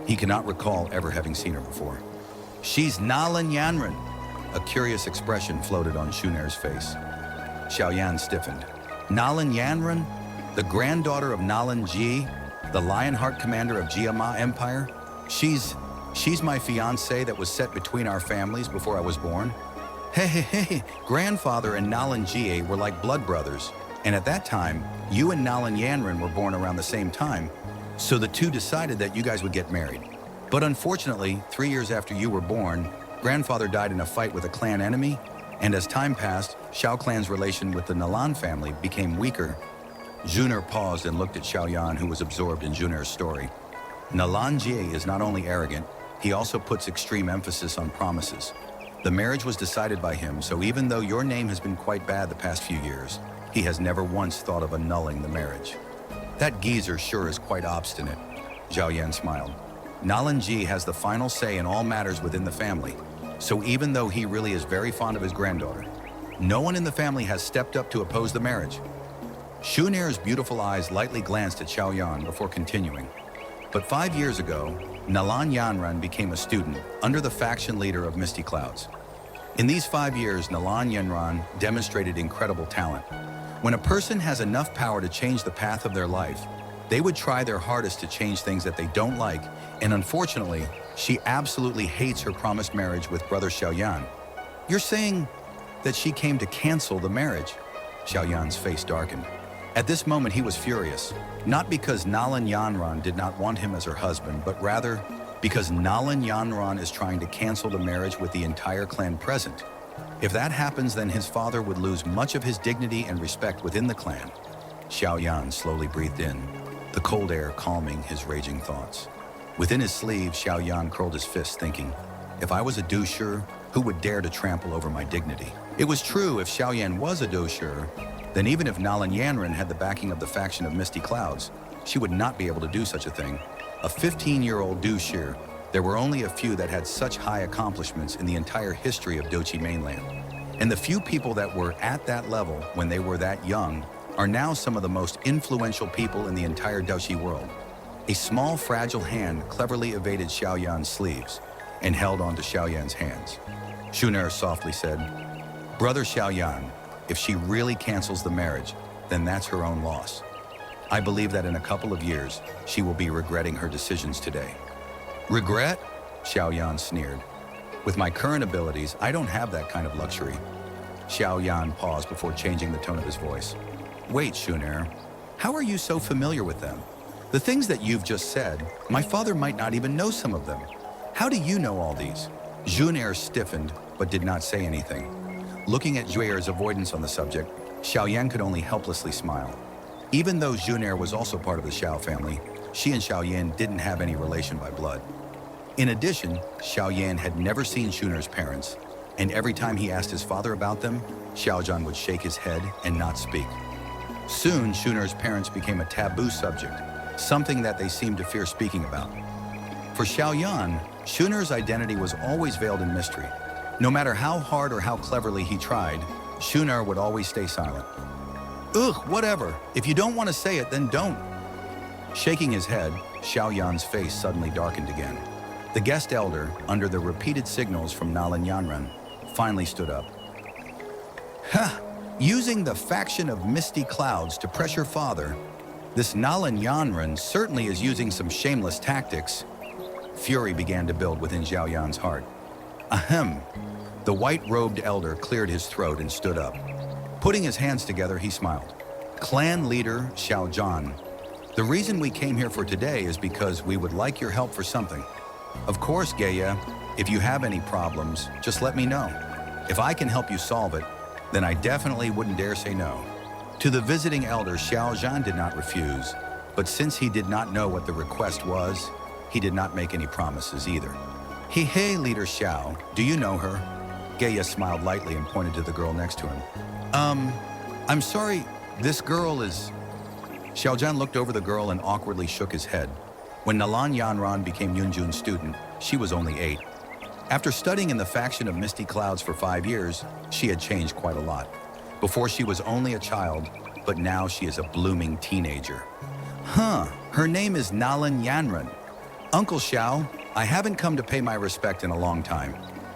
He cannot recall ever having seen her before. She's Nalan Yanran. A curious expression floated on Shun's face. Xiao Yan stiffened. Nalan Yanran? The granddaughter of Nalan Ji, the Lionheart commander of Jiama Empire? She's my fiancée that was set between our families before I was born. Hey, grandfather and Nalan Ji were like blood brothers, and at that time, you and Nalan Yanran were born around the same time, so the 2 decided that you guys would get married. But unfortunately, 3 years after you were born, grandfather died in a fight with a clan enemy, and as time passed, Xiao clan's relation with the Nalan family became weaker. Jun'er paused and looked at Xiao Yan, who was absorbed in Jun'er's story. Nalan Jie is not only arrogant, he also puts extreme emphasis on promises. The marriage was decided by him, so even though your name has been quite bad the past few years, he has never once thought of annulling the marriage. That geezer sure is quite obstinate, Zhao Yan smiled. Nalan Ji has the final say in all matters within the family, so even though he really is very fond of his granddaughter, no one in the family has stepped up to oppose the marriage. Shun'er's beautiful eyes lightly glanced at Xiao Yan before continuing. But 5 years ago, Nalan Yanran became a student under the faction leader of Misty Clouds. In these 5 years, Nalan Yanran demonstrated incredible talent. When a person has enough power to change the path of their life, they would try their hardest to change things that they don't like, and unfortunately, she absolutely hates her promised marriage with Brother Xiao Yan. You're saying that she came to cancel the marriage. Xiao Yan's face darkened. At this moment, he was furious, not because Nalan Yanran did not want him as her husband, but rather because Nalan Yanran is trying to cancel the marriage with the entire clan present. If that happens, then his father would lose much of his dignity and respect within the clan. Xiao Yan slowly breathed in, the cold air calming his raging thoughts. Within his sleeve, Xiao Yan curled his fist, thinking, if I was a doucher, who would dare to trample over my dignity? It was true, if Xiao Yan was a doucher, then even if Nalan Yanran had the backing of the faction of Misty Clouds, she would not be able to do such a thing. A 15-year-old doucher, there were only a few that had such high accomplishments in the entire history of Dochi mainland. And the few people that were at that level when they were that young are now some of the most influential people in the entire Dochi world. A small, fragile hand cleverly evaded Xiao Yan's sleeves and held onto Xiao Yan's hands. Shuner softly said, Brother Xiao Yan, if she really cancels the marriage, then that's her own loss. I believe that in a couple of years, she will be regretting her decisions today. Regret? Xiao Yan sneered. With my current abilities, I don't have that kind of luxury. Xiao Yan paused before changing the tone of his voice. Wait, Shuner, how are you so familiar with them? The things that you've just said, my father might not even know some of them. How do you know all these? Shuner stiffened, but did not say anything. Looking at Juer's avoidance on the subject, Xiao Yan could only helplessly smile. Even though Juner was also part of the Xiao family, she and Xiao Yan didn't have any relation by blood. In addition, Xiao Yan had never seen Shuner's parents, and every time he asked his father about them, Xiao Zhan would shake his head and not speak. Soon, Shuner's parents became a taboo subject, something that they seemed to fear speaking about. For Xiao Yan, Shuner's identity was always veiled in mystery. No matter how hard or how cleverly he tried, Shuner would always stay silent. Ugh, whatever. If you don't want to say it, then don't. Shaking his head, Xiao Yan's face suddenly darkened again. The guest elder, under the repeated signals from Nalan Yanran, finally stood up. Ha! Using the faction of Misty Clouds to pressure father, this Nalan Yanran certainly is using some shameless tactics. Fury began to build within Xiao Yan's heart. Ahem. The white-robed elder cleared his throat and stood up. Putting his hands together, he smiled. Clan leader Xiao Zhan, the reason we came here for today is because we would like your help for something. Of course, Geya, if you have any problems, just let me know. If I can help you solve it, then I definitely wouldn't dare say no. To the visiting elder, Xiao Zhan did not refuse, but since he did not know what the request was, he did not make any promises either. Hey, Leader Xiao, do you know her? Geya smiled lightly and pointed to the girl next to him. I'm sorry, this girl is... Xiao Zhan looked over the girl and awkwardly shook his head. When Nalan Yanran became Yunjun's student, she was only 8. After studying in the faction of Misty Clouds for 5 years, she had changed quite a lot. Before she was only a child, but now she is a blooming teenager. Her name is Nalan Yanran. Uncle Xiao, I haven't come to pay my respect in a long time.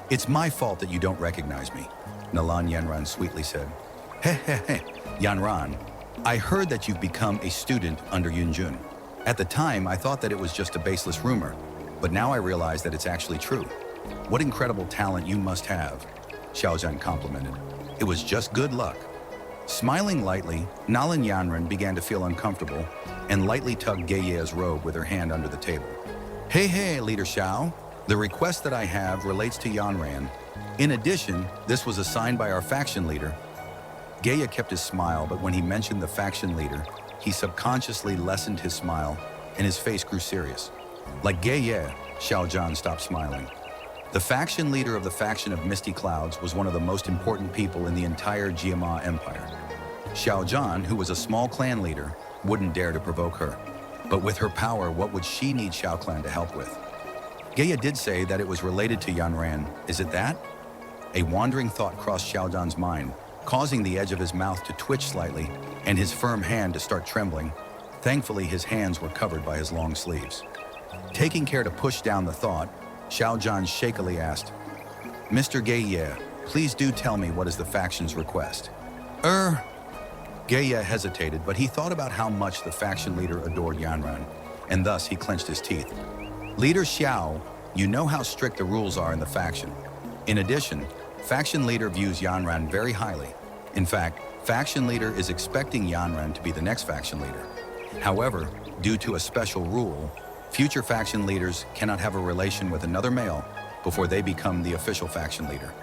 It's my fault that you don't recognize me, Nalan Yanran sweetly said. Hey, Yanran, I heard that you've become a student under Yunjun. At the time, I thought that it was just a baseless rumor, but now I realize that it's actually true. What incredible talent you must have, Xiao Zhan complimented. It was just good luck. Smiling lightly, Nalan Yanran began to feel uncomfortable and lightly tugged Geye's robe with her hand under the table. Hey, Leader Xiao, the request that I have relates to Yanran. In addition, this was assigned by our faction leader. Geya kept his smile, but when he mentioned the faction leader, he subconsciously lessened his smile and his face grew serious. Like Geye, Xiao Zhan stopped smiling. The faction leader of the faction of Misty Clouds was one of the most important people in the entire Jiama Empire. Xiao Zhan, who was a small clan leader, wouldn't dare to provoke her. But with her power, what would she need Xiao Clan to help with? Geya did say that it was related to Yanran. Is it that? A wandering thought crossed Xiao Zhan's mind, causing the edge of his mouth to twitch slightly and his firm hand to start trembling. Thankfully, his hands were covered by his long sleeves. Taking care to push down the thought, Xiao Zhan shakily asked, Mr. Geye, please do tell me what is the faction's request. Geye hesitated, but he thought about how much the faction leader adored Yanran, and thus he clenched his teeth. Leader Xiao, you know how strict the rules are in the faction. In addition, Faction leader views Yanran very highly. In fact, faction leader is expecting Yanran to be the next faction leader. However, due to a special rule, future faction leaders cannot have a relation with another male before they become the official faction leader.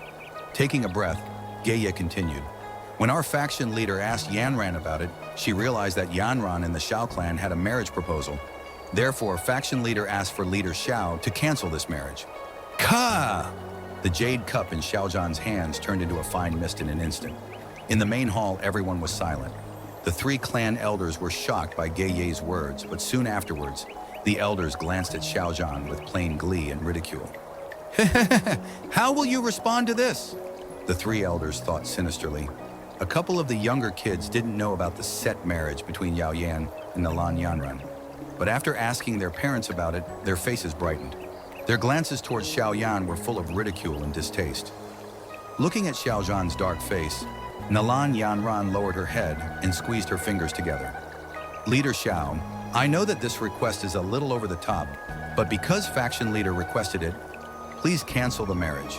Taking a breath, Geye continued. When our faction leader asked Yanran about it, she realized that Yanran and the Xiao clan had a marriage proposal. Therefore, faction leader asked for leader Xiao to cancel this marriage. Ka! The jade cup in Xiao Zhan's hands turned into a fine mist in an instant. In the main hall, everyone was silent. The three clan elders were shocked by Gaye's words, but soon afterwards, the elders glanced at Xiao Zhan with plain glee and ridicule. How will you respond to this? The three elders thought sinisterly. A couple of the younger kids didn't know about the set marriage between Yao Yan and Nalan Yanran. But after asking their parents about it, their faces brightened. Their glances towards Xiao Yan were full of ridicule and distaste. Looking at Xiao Zhan's dark face, Nalan Yanran lowered her head and squeezed her fingers together. Leader Xiao, I know that this request is a little over the top, but because faction leader requested it, please cancel the marriage.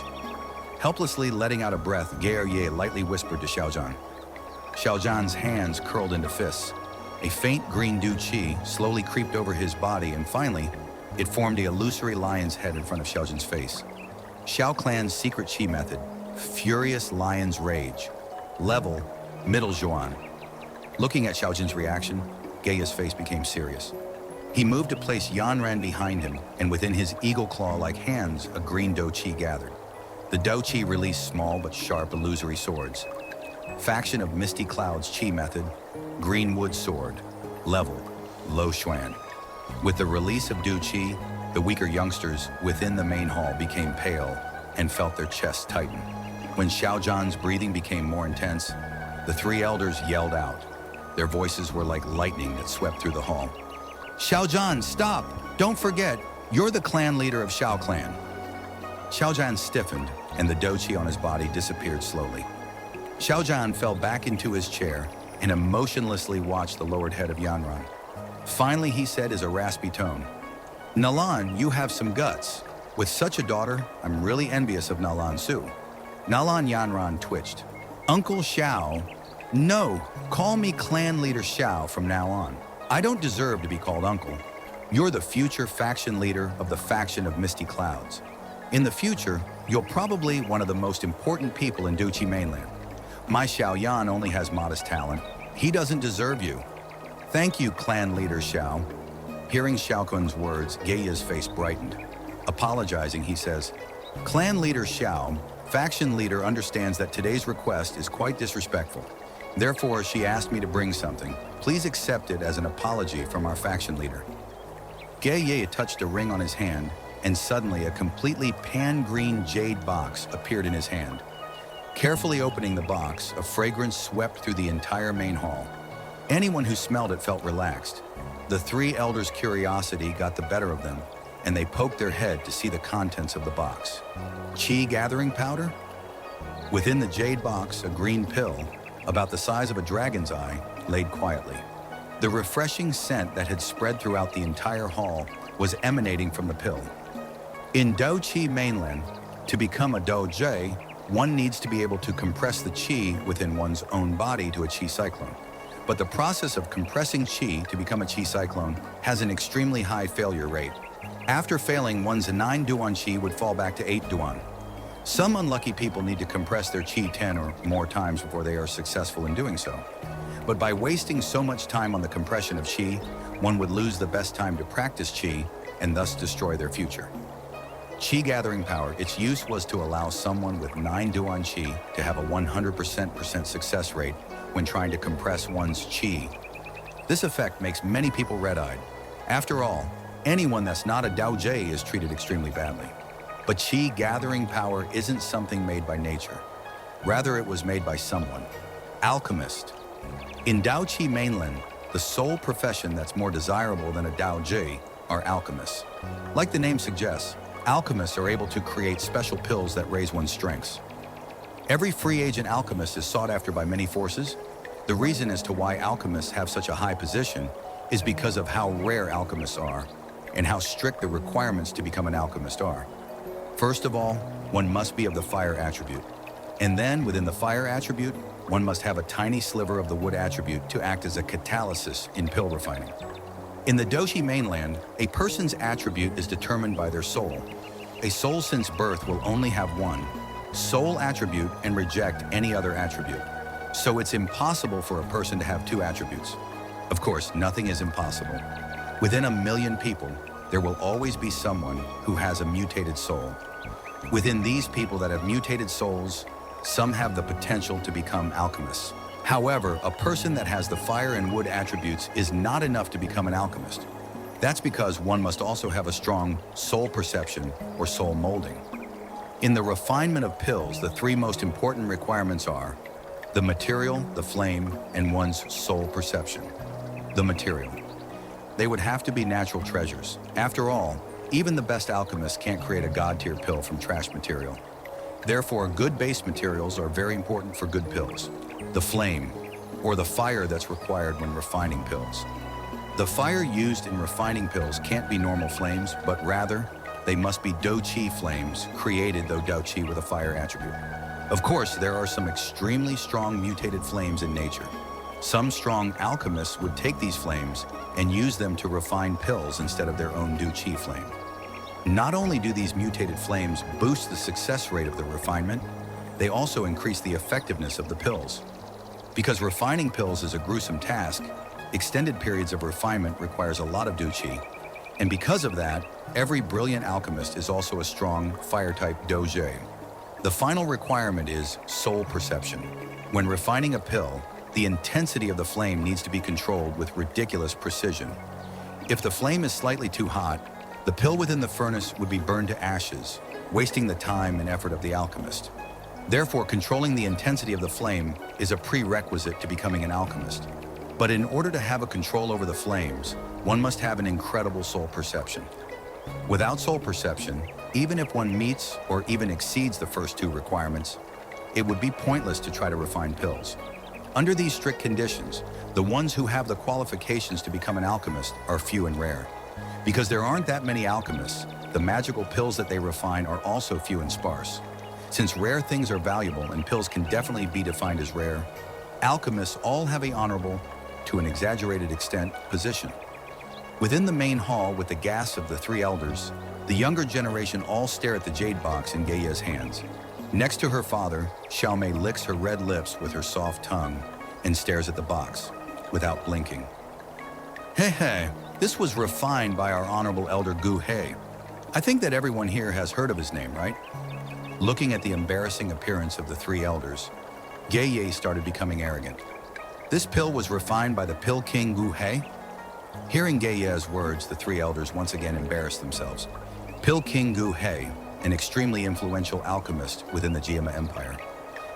Helplessly letting out a breath, Gaye lightly whispered to Xiao Zhan. Xiao Zhan's hands curled into fists. A faint green dew qi slowly creeped over his body, and finally, it formed a illusory lion's head in front of Xiao Zhan's face. Xiao Clan's secret qi method, Furious Lion's Rage. Level, Middle Zhuan. Looking at Xiao Zhan's reaction, Gaye's face became serious. He moved to place Yanran behind him, and within his eagle claw-like hands, a green dou qi gathered. The dou qi released small but sharp illusory swords. Faction of Misty Cloud's qi method, Greenwood Sword. Level, Lo Xuan. With the release of dou qi, the weaker youngsters within the main hall became pale and felt their chests tighten. When Xiao Zhan's breathing became more intense, the three elders yelled out. Their voices were like lightning that swept through the hall. Xiao Zhan, stop! Don't forget, you're the clan leader of Xiao Clan. Xiao Zhan stiffened, and the dou qi on his body disappeared slowly. Xiao Zhan fell back into his chair and emotionlessly watched the lowered head of Yanran. Finally, he said in a raspy tone, Nalan, you have some guts. With such a daughter, I'm really envious of Nalan Su. Nalan Yanran twitched. Uncle Xiao? No, call me clan leader Xiao from now on. I don't deserve to be called uncle. You're the future faction leader of the faction of Misty Clouds. In the future, you're probably one of the most important people in Duchi mainland. My Xiao Yan only has modest talent. He doesn't deserve you. Thank you, clan leader Xiao. Hearing Xiao Kun's words, Gaye's face brightened. Apologizing, he says, Clan leader Xiao, faction leader understands that today's request is quite disrespectful. Therefore, she asked me to bring something. Please accept it as an apology from our faction leader. Gaye touched a ring on his hand, and suddenly a completely pan-green jade box appeared in his hand. Carefully opening the box, a fragrance swept through the entire main hall. Anyone who smelled it felt relaxed. The three elders' curiosity got the better of them, and they poked their head to see the contents of the box. Qi gathering powder? Within the jade box, a green pill, about the size of a dragon's eye, laid quietly. The refreshing scent that had spread throughout the entire hall was emanating from the pill. In Dou Qi mainland, to become a Dou Jie, one needs to be able to compress the qi within one's own body to a qi cyclone. But the process of compressing qi to become a qi cyclone has an extremely high failure rate. After failing, one's 9 duan qi would fall back to 8 duan. Some unlucky people need to compress their qi 10 or more times before they are successful in doing so. But by wasting so much time on the compression of qi, one would lose the best time to practice qi and thus destroy their future. Qi gathering power, its use was to allow someone with 9 duan qi to have a 100% success rate when trying to compress one's qi. This effect makes many people red-eyed. After all, anyone that's not a Dao Jie is treated extremely badly. But qi gathering power isn't something made by nature. Rather, it was made by someone. Alchemist. In Dao Qi mainland, the sole profession that's more desirable than a Dao Jie are alchemists. Like the name suggests, alchemists are able to create special pills that raise one's strengths. Every free agent alchemist is sought after by many forces. The reason as to why alchemists have such a high position is because of how rare alchemists are and how strict the requirements to become an alchemist are. First of all, one must be of the fire attribute. And then, within the fire attribute, one must have a tiny sliver of the wood attribute to act as a catalysis in pill refining. In the Doshi mainland, a person's attribute is determined by their soul. A soul since birth will only have one soul attribute and reject any other attribute. So it's impossible for a person to have two attributes. Of course, nothing is impossible. Within 1 million people, there will always be someone who has a mutated soul. Within these people that have mutated souls, some have the potential to become alchemists. However, a person that has the fire and wood attributes is not enough to become an alchemist. That's because one must also have a strong soul perception or soul molding. In the refinement of pills, the 3 most important requirements are the material, the flame, and one's soul perception. The material. They would have to be natural treasures. After all, even the best alchemists can't create a god-tier pill from trash material. Therefore, good base materials are very important for good pills. The flame, or the fire that's required when refining pills. The fire used in refining pills can't be normal flames, but rather, they must be do-chi flames, created though do-chi with a fire attribute. Of course, there are some extremely strong mutated flames in nature. Some strong alchemists would take these flames and use them to refine pills instead of their own do-chi flame. Not only do these mutated flames boost the success rate of the refinement, they also increase the effectiveness of the pills. Because refining pills is a gruesome task, extended periods of refinement requires a lot of do-chi, and because of that, every brilliant alchemist is also a strong fire-type doge. The final requirement is soul perception. When refining a pill, the intensity of the flame needs to be controlled with ridiculous precision. If the flame is slightly too hot, the pill within the furnace would be burned to ashes, wasting the time and effort of the alchemist. Therefore, controlling the intensity of the flame is a prerequisite to becoming an alchemist. But in order to have a control over the flames, one must have an incredible soul perception. Without soul perception, even if one meets or even exceeds the first 2 requirements, it would be pointless to try to refine pills. Under these strict conditions, the ones who have the qualifications to become an alchemist are few and rare. Because there aren't that many alchemists, the magical pills that they refine are also few and sparse. Since rare things are valuable and pills can definitely be defined as rare, alchemists all have an honorable, to an exaggerated extent, position. Within the main hall with the gas of the 3 elders, the younger generation all stare at the jade box in Geia's hands. Next to her father, Xiaomei licks her red lips with her soft tongue and stares at the box, without blinking. Hey, this was refined by our honorable elder Gu He. I think that everyone here has heard of his name, right? Looking at the embarrassing appearance of the 3 elders, Geie started becoming arrogant. This pill was refined by the Pill King Gu He? Hearing Geie's words, the 3 elders once again embarrassed themselves. Pill King Gu He, an extremely influential alchemist within the Jiama Empire.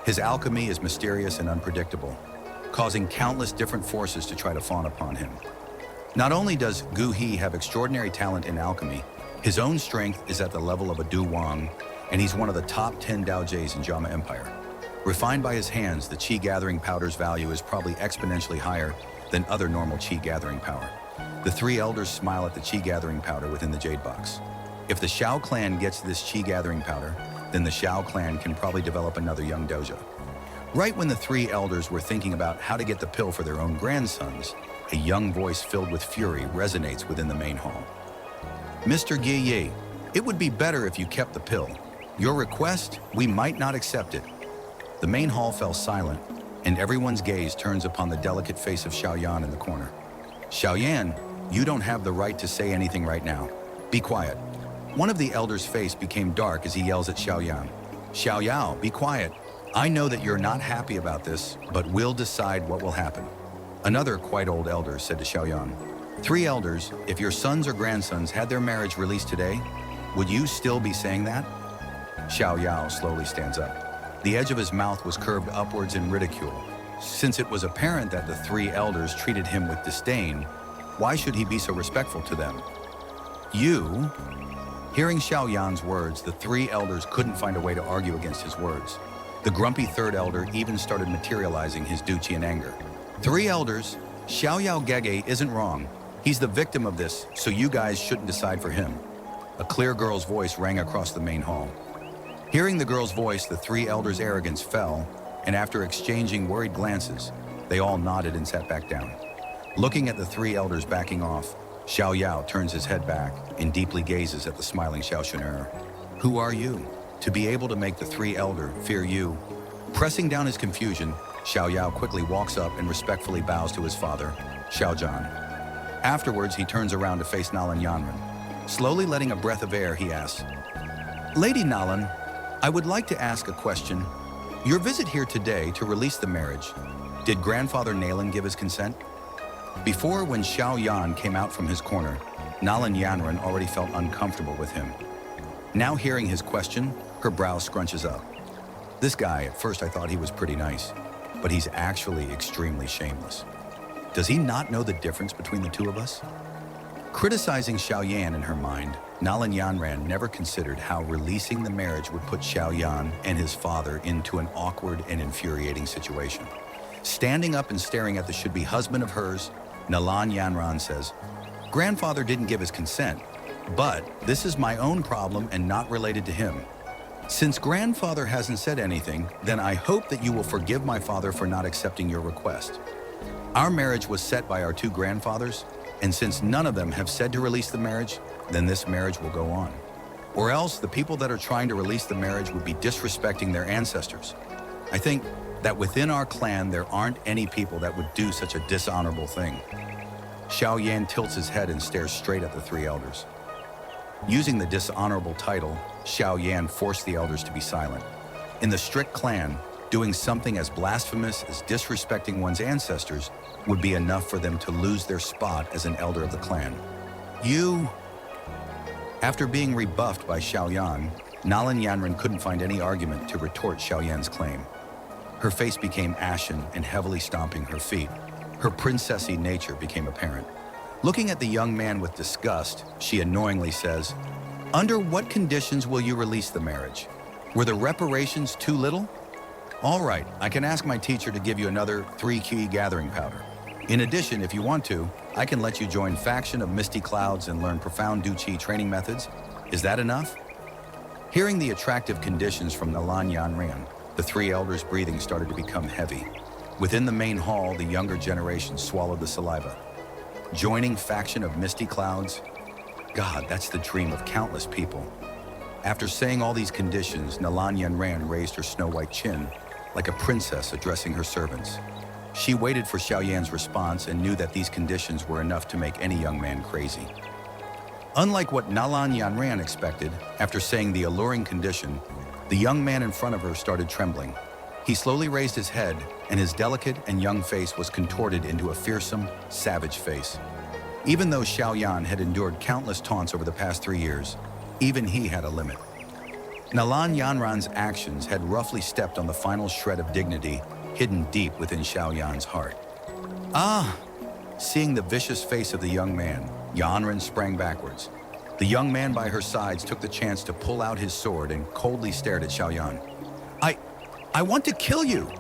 His alchemy is mysterious and unpredictable, causing countless different forces to try to fawn upon him. Not only does Gu He have extraordinary talent in alchemy, his own strength is at the level of a Du Wang, and he's one of the top 10 Daojies in Jiama Empire. Refined by his hands, the Qi gathering powder's value is probably exponentially higher than other normal Qi gathering power. The 3 elders smile at the Qi gathering powder within the jade box. If the Shao clan gets this Qi gathering powder, then the Shao clan can probably develop another young dojo. Right when the 3 elders were thinking about how to get the pill for their own grandsons, a young voice filled with fury resonates within the main hall. Mr. Guille, it would be better if you kept the pill. Your request, we might not accept it. The main hall fell silent, and everyone's gaze turns upon the delicate face of Xiaoyan in the corner. Xiaoyan, you don't have the right to say anything right now. Be quiet. One of the elders' face became dark as he yells at Xiaoyan. Xiaoyao, be quiet. I know that you're not happy about this, but we'll decide what will happen. Another quite old elder said to Xiaoyan, 3 elders, if your sons or grandsons had their marriage released today, would you still be saying that? Xiaoyao slowly stands up. The edge of his mouth was curved upwards in ridicule. Since it was apparent that the 3 elders treated him with disdain, why should he be so respectful to them? You? Hearing Xiaoyan's words, the 3 elders couldn't find a way to argue against his words. The grumpy 3rd elder even started materializing his duchi in anger. 3 elders, Xiaoyao Gege isn't wrong. He's the victim of this, so you guys shouldn't decide for him. A clear girl's voice rang across the main hall. Hearing the girl's voice, the three elders' arrogance fell, and after exchanging worried glances, they all nodded and sat back down. Looking at the three elders backing off, Xiao Yao turns his head back and deeply gazes at the smiling Xiao Shen'er. Who are you, to be able to make the three elder fear you? Pressing down his confusion, Xiao Yao quickly walks up and respectfully bows to his father, Xiao Zhan. Afterwards, he turns around to face Nalan Yanren. Slowly letting a breath of air, he asks, Lady Nalan, I would like to ask a question. Your visit here today to release the marriage, did Grandfather Nalan give his consent? Before, when Xiao Yan came out from his corner, Nalan Yanren already felt uncomfortable with him. Now hearing his question, her brow scrunches up. This guy, at first I thought he was pretty nice, but he's actually extremely shameless. Does he not know the difference between the two of us? Criticizing Xiao Yan in her mind, Nalan Yanren never considered how releasing the marriage would put Xiao Yan and his father into an awkward and infuriating situation. Standing up and staring at the should-be husband of hers, Nalan Yanren says, Grandfather didn't give his consent, but this is my own problem and not related to him. Since Grandfather hasn't said anything, then I hope that you will forgive my father for not accepting your request. Our marriage was set by our two grandfathers, and since none of them have said to release the marriage, then this marriage will go on. Or else the people that are trying to release the marriage would be disrespecting their ancestors. I think that within our clan there aren't any people that would do such a dishonorable thing. Xiao Yan tilts his head and stares straight at the three elders. Using the dishonorable title, Xiao Yan forced the elders to be silent. In the strict clan, doing something as blasphemous as disrespecting one's ancestors would be enough for them to lose their spot as an elder of the clan. You... After being rebuffed by Xiao Yan, Nalan Yanren couldn't find any argument to retort Xiao Yan's claim. Her face became ashen and heavily stomping her feet. Her princessy nature became apparent. Looking at the young man with disgust, she annoyingly says, Under what conditions will you release the marriage? Were the reparations too little? All right, I can ask my teacher to give you another 3 key gathering powder. In addition, if you want to, I can let you join Faction of Misty Clouds and learn profound Du Qi training methods. Is that enough? Hearing the attractive conditions from Nalan Yanren, the three elders' breathing started to become heavy. Within the main hall, the younger generation swallowed the saliva. Joining Faction of Misty Clouds? God, that's the dream of countless people. After saying all these conditions, Nalan Yanren raised her snow-white chin, like a princess addressing her servants. She waited for Xiao Yan's response and knew that these conditions were enough to make any young man crazy. Unlike what Nalan Yanren expected, after saying the alluring condition, the young man in front of her started trembling. He slowly raised his head, and his delicate and young face was contorted into a fearsome, savage face. Even though Xiao Yan had endured countless taunts over the past 3 years, even he had a limit. Nalan Yanren's actions had roughly stepped on the final shred of dignity hidden deep within Xiao Yan's heart. Ah! Seeing the vicious face of the young man, Yanren sprang backwards. The young man by her sides took the chance to pull out his sword and coldly stared at Xiao Yan. I want to kill you!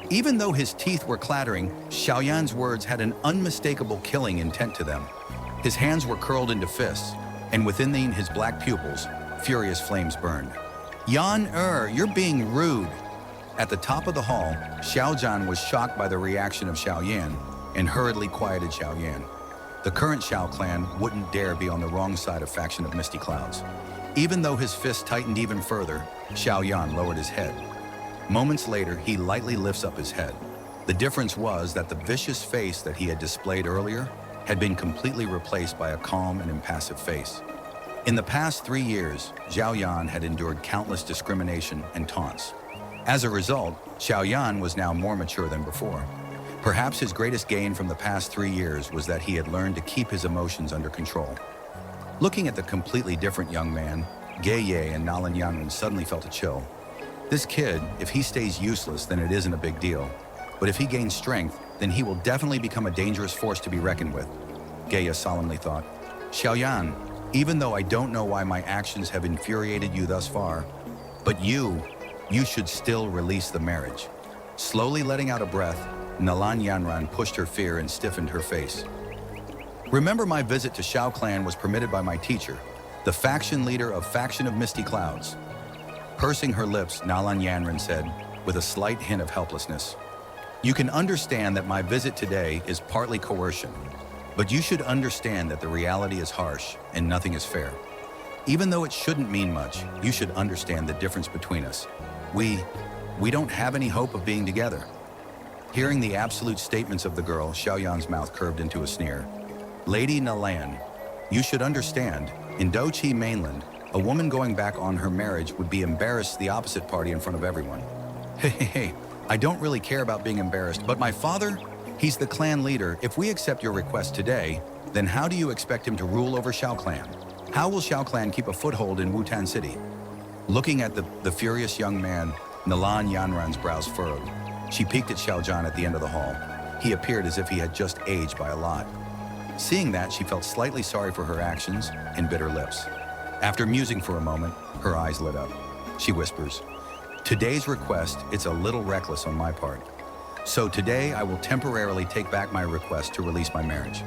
Even though his teeth were clattering, Xiao Yan's words had an unmistakable killing intent to them. His hands were curled into fists, and within his black pupils, furious flames burned. Yan, you're being rude! At the top of the hall, Xiao Zhan was shocked by the reaction of Xiao Yan and hurriedly quieted Xiao Yan. The current Xiao clan wouldn't dare be on the wrong side of Faction of Misty Clouds. Even though his fist tightened even further, Xiao Yan lowered his head. Moments later, he lightly lifts up his head. The difference was that the vicious face that he had displayed earlier had been completely replaced by a calm and impassive face. In the past 3 years, Xiao Yan had endured countless discrimination and taunts. As a result, Xiao Yan was now more mature than before. Perhaps his greatest gain from the past 3 years was that he had learned to keep his emotions under control. Looking at the completely different young man, Geye and Nalan Yanren suddenly felt a chill. This kid, if he stays useless, then it isn't a big deal. But if he gains strength, then he will definitely become a dangerous force to be reckoned with. Geye solemnly thought. Xiao Yan, even though I don't know why my actions have infuriated you thus far, but you should still release the marriage. Slowly letting out a breath, Nalan Yanren pushed her fear and stiffened her face. Remember, my visit to Xiao Clan was permitted by my teacher, the faction leader of Faction of Misty Clouds. Pursing her lips, Nalan Yanran said, with a slight hint of helplessness, "You can understand that my visit today is partly coercion, but you should understand that the reality is harsh and nothing is fair. Even though it shouldn't mean much, you should understand the difference between us. We don't have any hope of being together." Hearing the absolute statements of the girl, Xiaoyan's mouth curved into a sneer. "Lady Nalan, you should understand, in Doqi mainland, a woman going back on her marriage would be embarrassed the opposite party in front of everyone. Hey, I don't really care about being embarrassed, but my father, he's the clan leader. If we accept your request today, then how do you expect him to rule over Xiao Clan? How will Xiao Clan keep a foothold in Wutan City?" Looking at the furious young man, Nalan Yanran's brows furrowed. She peeked at Xiaojan at the end of the hall. He appeared as if he had just aged by a lot. Seeing that, she felt slightly sorry for her actions and bit her lips. After musing for a moment, her eyes lit up. She whispers, "Today's request, it's a little reckless on my part. So today I will temporarily take back my request to release my marriage.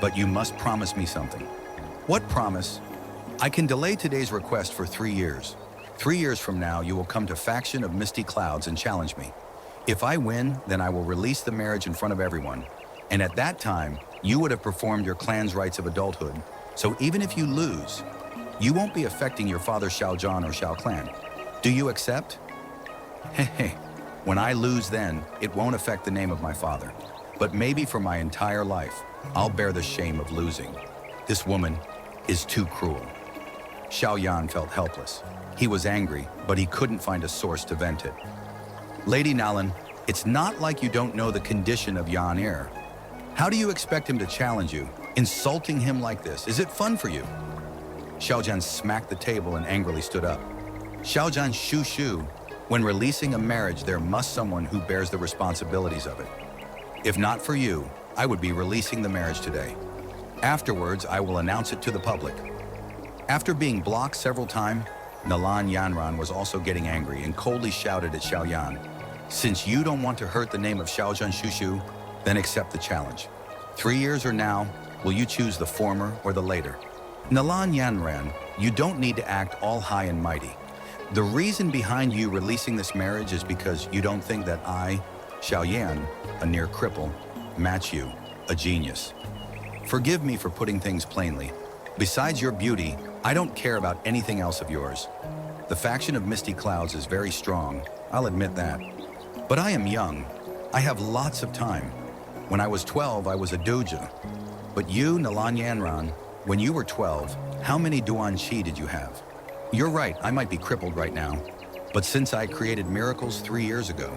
But you must promise me something." "What promise?" "I can delay today's request for 3 years. 3 years from now, you will come to Faction of Misty Clouds and challenge me. If I win, then I will release the marriage in front of everyone. And at that time, you would have performed your clan's rites of adulthood. So even if you lose, you won't be affecting your father Xiaojan or Xiao Clan. Do you accept?" "Hey, when I lose then, it won't affect the name of my father. But maybe for my entire life, I'll bear the shame of losing. This woman is too cruel." Xiaoyan felt helpless. He was angry, but he couldn't find a source to vent it. "Lady Nalan, it's not like you don't know the condition of Yan Er. How do you expect him to challenge you, insulting him like this? Is it fun for you?" Xiaojan smacked the table and angrily stood up. "Xiaojan Shu, when releasing a marriage, there must someone who bears the responsibilities of it. If not for you, I would be releasing the marriage today. Afterwards, I will announce it to the public." After being blocked several times, Nalan Yanran was also getting angry and coldly shouted at Xiaoyan, "Since you don't want to hurt the name of Xiaojan Shushu, then accept the challenge. 3 years or now, will you choose the former or the later? Nalan Yanran, you don't need to act all high and mighty. The reason behind you releasing this marriage is because you don't think that I, Xiaoyan, a near cripple, match you, a genius. Forgive me for putting things plainly. Besides your beauty, I don't care about anything else of yours. The faction of Misty Clouds is very strong, I'll admit that. But I am young. I have lots of time. When I was 12, I was a doja. But you, Nalan Yanran, when you were 12, how many Duan Chi did you have? You're right, I might be crippled right now. But since I created miracles 3 years ago,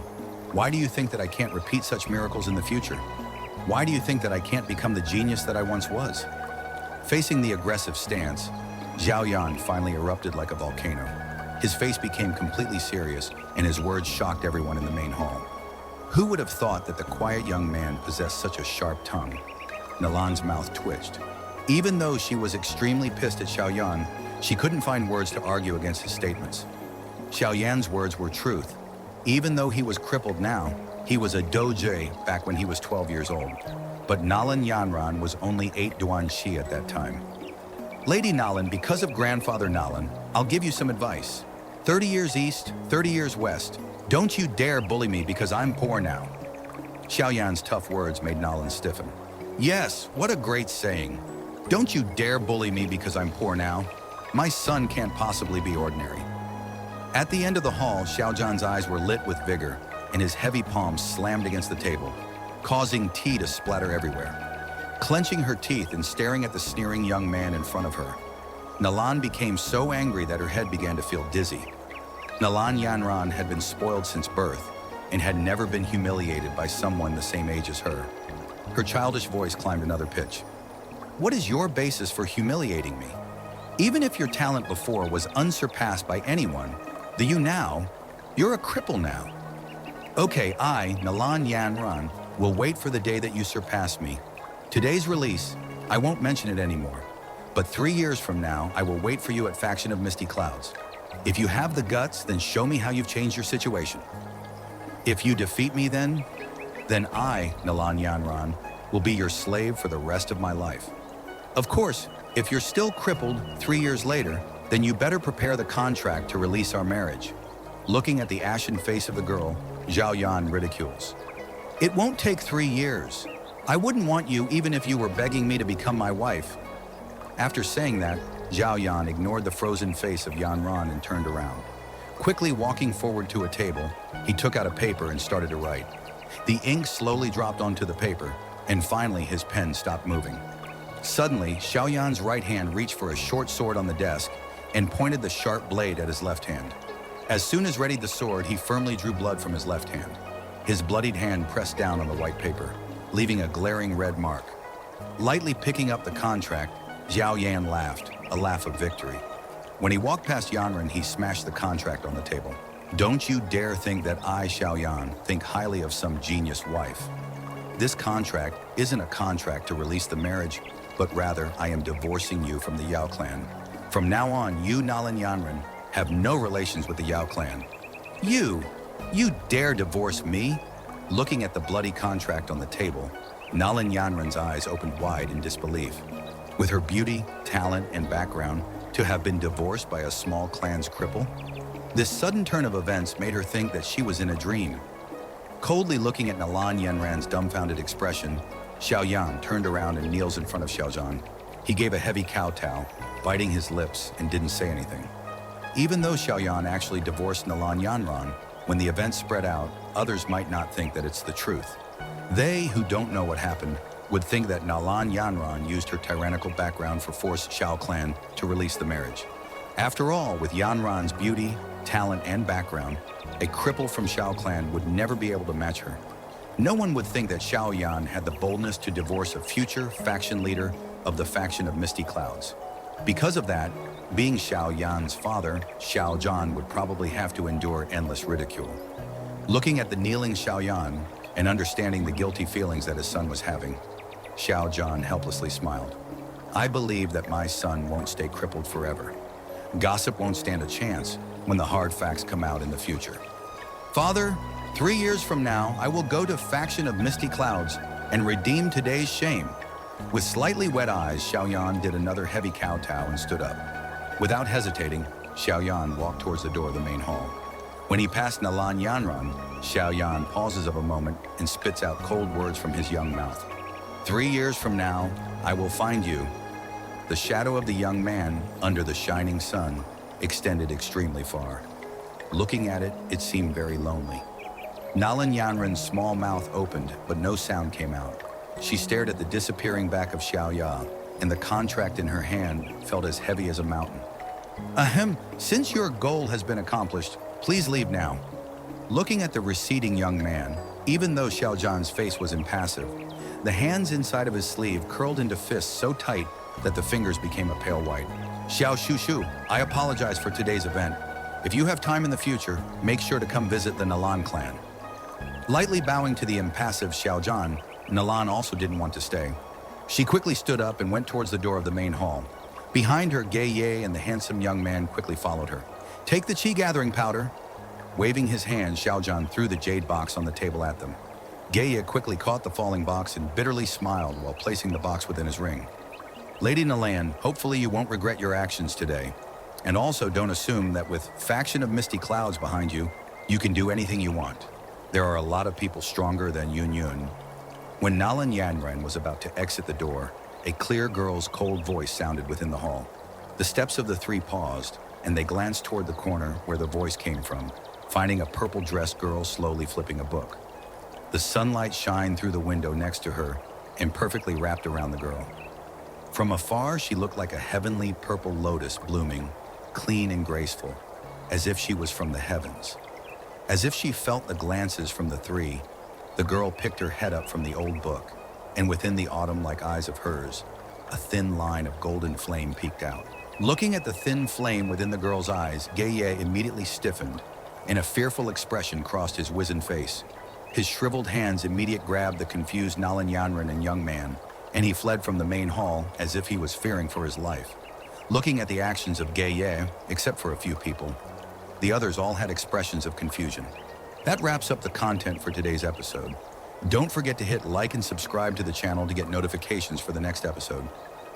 why do you think that I can't repeat such miracles in the future? Why do you think that I can't become the genius that I once was?" Facing the aggressive stance, Zhao Yan finally erupted like a volcano. His face became completely serious, and his words shocked everyone in the main hall. Who would have thought that the quiet young man possessed such a sharp tongue? Nalan's mouth twitched. Even though she was extremely pissed at Xiaoyan, she couldn't find words to argue against his statements. Xiaoyan's words were truth. Even though he was crippled now, he was a doje back when he was 12 years old. But Nalan Yanran was only 8 Duan Shi at that time. "Lady Nalan, because of Grandfather Nalan, I'll give you some advice. 30 years east, 30 years west. Don't you dare bully me because I'm poor now." Xiaoyan's tough words made Nalan stiffen. "Yes, what a great saying. Don't you dare bully me because I'm poor now. My son can't possibly be ordinary." At the end of the hall, Xiaojan's eyes were lit with vigor, and his heavy palms slammed against the table, causing tea to splatter everywhere. Clenching her teeth and staring at the sneering young man in front of her, Nalan became so angry that her head began to feel dizzy. Nalan Yanran had been spoiled since birth and had never been humiliated by someone the same age as her. Her childish voice climbed another pitch. "What is your basis for humiliating me? Even if your talent before was unsurpassed by anyone, the you now, you're a cripple now. Okay, I, Nalan Yanran, will wait for the day that you surpass me. Today's release, I won't mention it anymore. But 3 years from now, I will wait for you at Faction of Misty Clouds. If you have the guts, then show me how you've changed your situation. If you defeat me then I, Nalan Yanran, will be your slave for the rest of my life. Of course, if you're still crippled 3 years later, Then you better prepare the contract to release our marriage. Looking at the ashen face of the girl, Zhao Yan ridicules. It won't take 3 years. I wouldn't want you even if you were begging me to become my wife. After saying that, Zhao Yan ignored the frozen face of Yan Ran and turned around. Quickly walking forward to a table, he took out a paper and started to write. The ink slowly dropped onto the paper, and finally his pen stopped moving. Suddenly, Xiao Yan's right hand reached for a short sword on the desk and pointed the sharp blade at his left hand. As soon as readied the sword, he firmly drew blood from his left hand. His bloodied hand pressed down on the white paper, leaving a glaring red mark. Lightly picking up the contract, Zhao Yan laughed, a laugh of victory. When he walked past Yanren, he smashed the contract on the table. Don't you dare think that I, Xiao Yan, think highly of some genius wife. This contract isn't a contract to release the marriage, but rather I am divorcing you from the Yao clan. From now on, you, Nalan Yanren, have no relations with the Yao clan. You dare divorce me? Looking at the bloody contract on the table, Nalan Yanren's eyes opened wide in disbelief. With her beauty, talent, and background, to have been divorced by a small clan's cripple? This sudden turn of events made her think that she was in a dream. Coldly looking at Nalan Yanren's dumbfounded expression, Xiao Yan turned around and kneels in front of Xiao Zhan. He gave a heavy kowtow, biting his lips, and didn't say anything. Even though Xiao Yan actually divorced Nalan Yanran, when the events spread out, others might not think that it's the truth. They, who don't know what happened, would think that Nalan Yanran used her tyrannical background for force Xiao clan to release the marriage. After all, with Yanran's beauty, talent, and background, a cripple from Xiao clan would never be able to match her. No one would think that Xiao Yan had the boldness to divorce a future faction leader of the faction of Misty Clouds. Because of that, being Xiao Yan's father, Xiao Zhan would probably have to endure endless ridicule. Looking at the kneeling Xiao Yan and understanding the guilty feelings that his son was having, Xiao Zhan helplessly smiled. I believe that my son won't stay crippled forever. Gossip won't stand a chance when the hard facts come out in the future. Father, 3 years from now, I will go to faction of Misty Clouds and redeem today's shame. With slightly wet eyes, Xiao Yan did another heavy kowtow and stood up. Without hesitating, Xiao Yan walked towards the door of the main hall. When he passed Nalan Yanran, Xiao Yan pauses of a moment and spits out cold words from his young mouth. 3 years from now, I will find you. The shadow of the young man, under the shining sun, extended extremely far. Looking at it, it seemed very lonely. Nalan Yanran's small mouth opened, but no sound came out. She stared at the disappearing back of Xiao Ya, and the contract in her hand felt as heavy as a mountain. Ahem, since your goal has been accomplished, please leave now. Looking at the receding young man, even though Xiao Zhan's face was impassive, the hands inside of his sleeve curled into fists so tight that the fingers became a pale white. Xiao Shushu, I apologize for today's event. If you have time in the future, make sure to come visit the Nalan clan. Lightly bowing to the impassive Xiao Zhan, Nalan also didn't want to stay. She quickly stood up and went towards the door of the main hall. Behind her, Gei Ye and the handsome young man quickly followed her. Take the chi gathering powder. Waving his hand, Xiao Zhan threw the jade box on the table at them. Gei Ye quickly caught the falling box and bitterly smiled while placing the box within his ring. Lady Nalan, hopefully you won't regret your actions today. And also don't assume that with faction of Misty Clouds behind you, you can do anything you want. There are a lot of people stronger than Yun Yun. When Nalan Yanren was about to exit the door, a clear girl's cold voice sounded within the hall. The steps of the three paused, and they glanced toward the corner where the voice came from, finding a purple-dressed girl slowly flipping a book. The sunlight shined through the window next to her and perfectly wrapped around the girl. From afar, she looked like a heavenly purple lotus blooming, clean and graceful, as if she was from the heavens. As if she felt the glances from the three, the girl picked her head up from the old book, and within the autumn-like eyes of hers, a thin line of golden flame peeked out. Looking at the thin flame within the girl's eyes, Gei Ye immediately stiffened, and a fearful expression crossed his wizened face. His shriveled hands immediately grabbed the confused Nalan Yanren and young man, and he fled from the main hall as if he was fearing for his life. Looking at the actions of Gei Ye, except for a few people, the others all had expressions of confusion. That wraps up the content for today's episode. Don't forget to hit like and subscribe to the channel to get notifications for the next episode.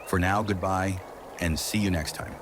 For now, goodbye, and see you next time.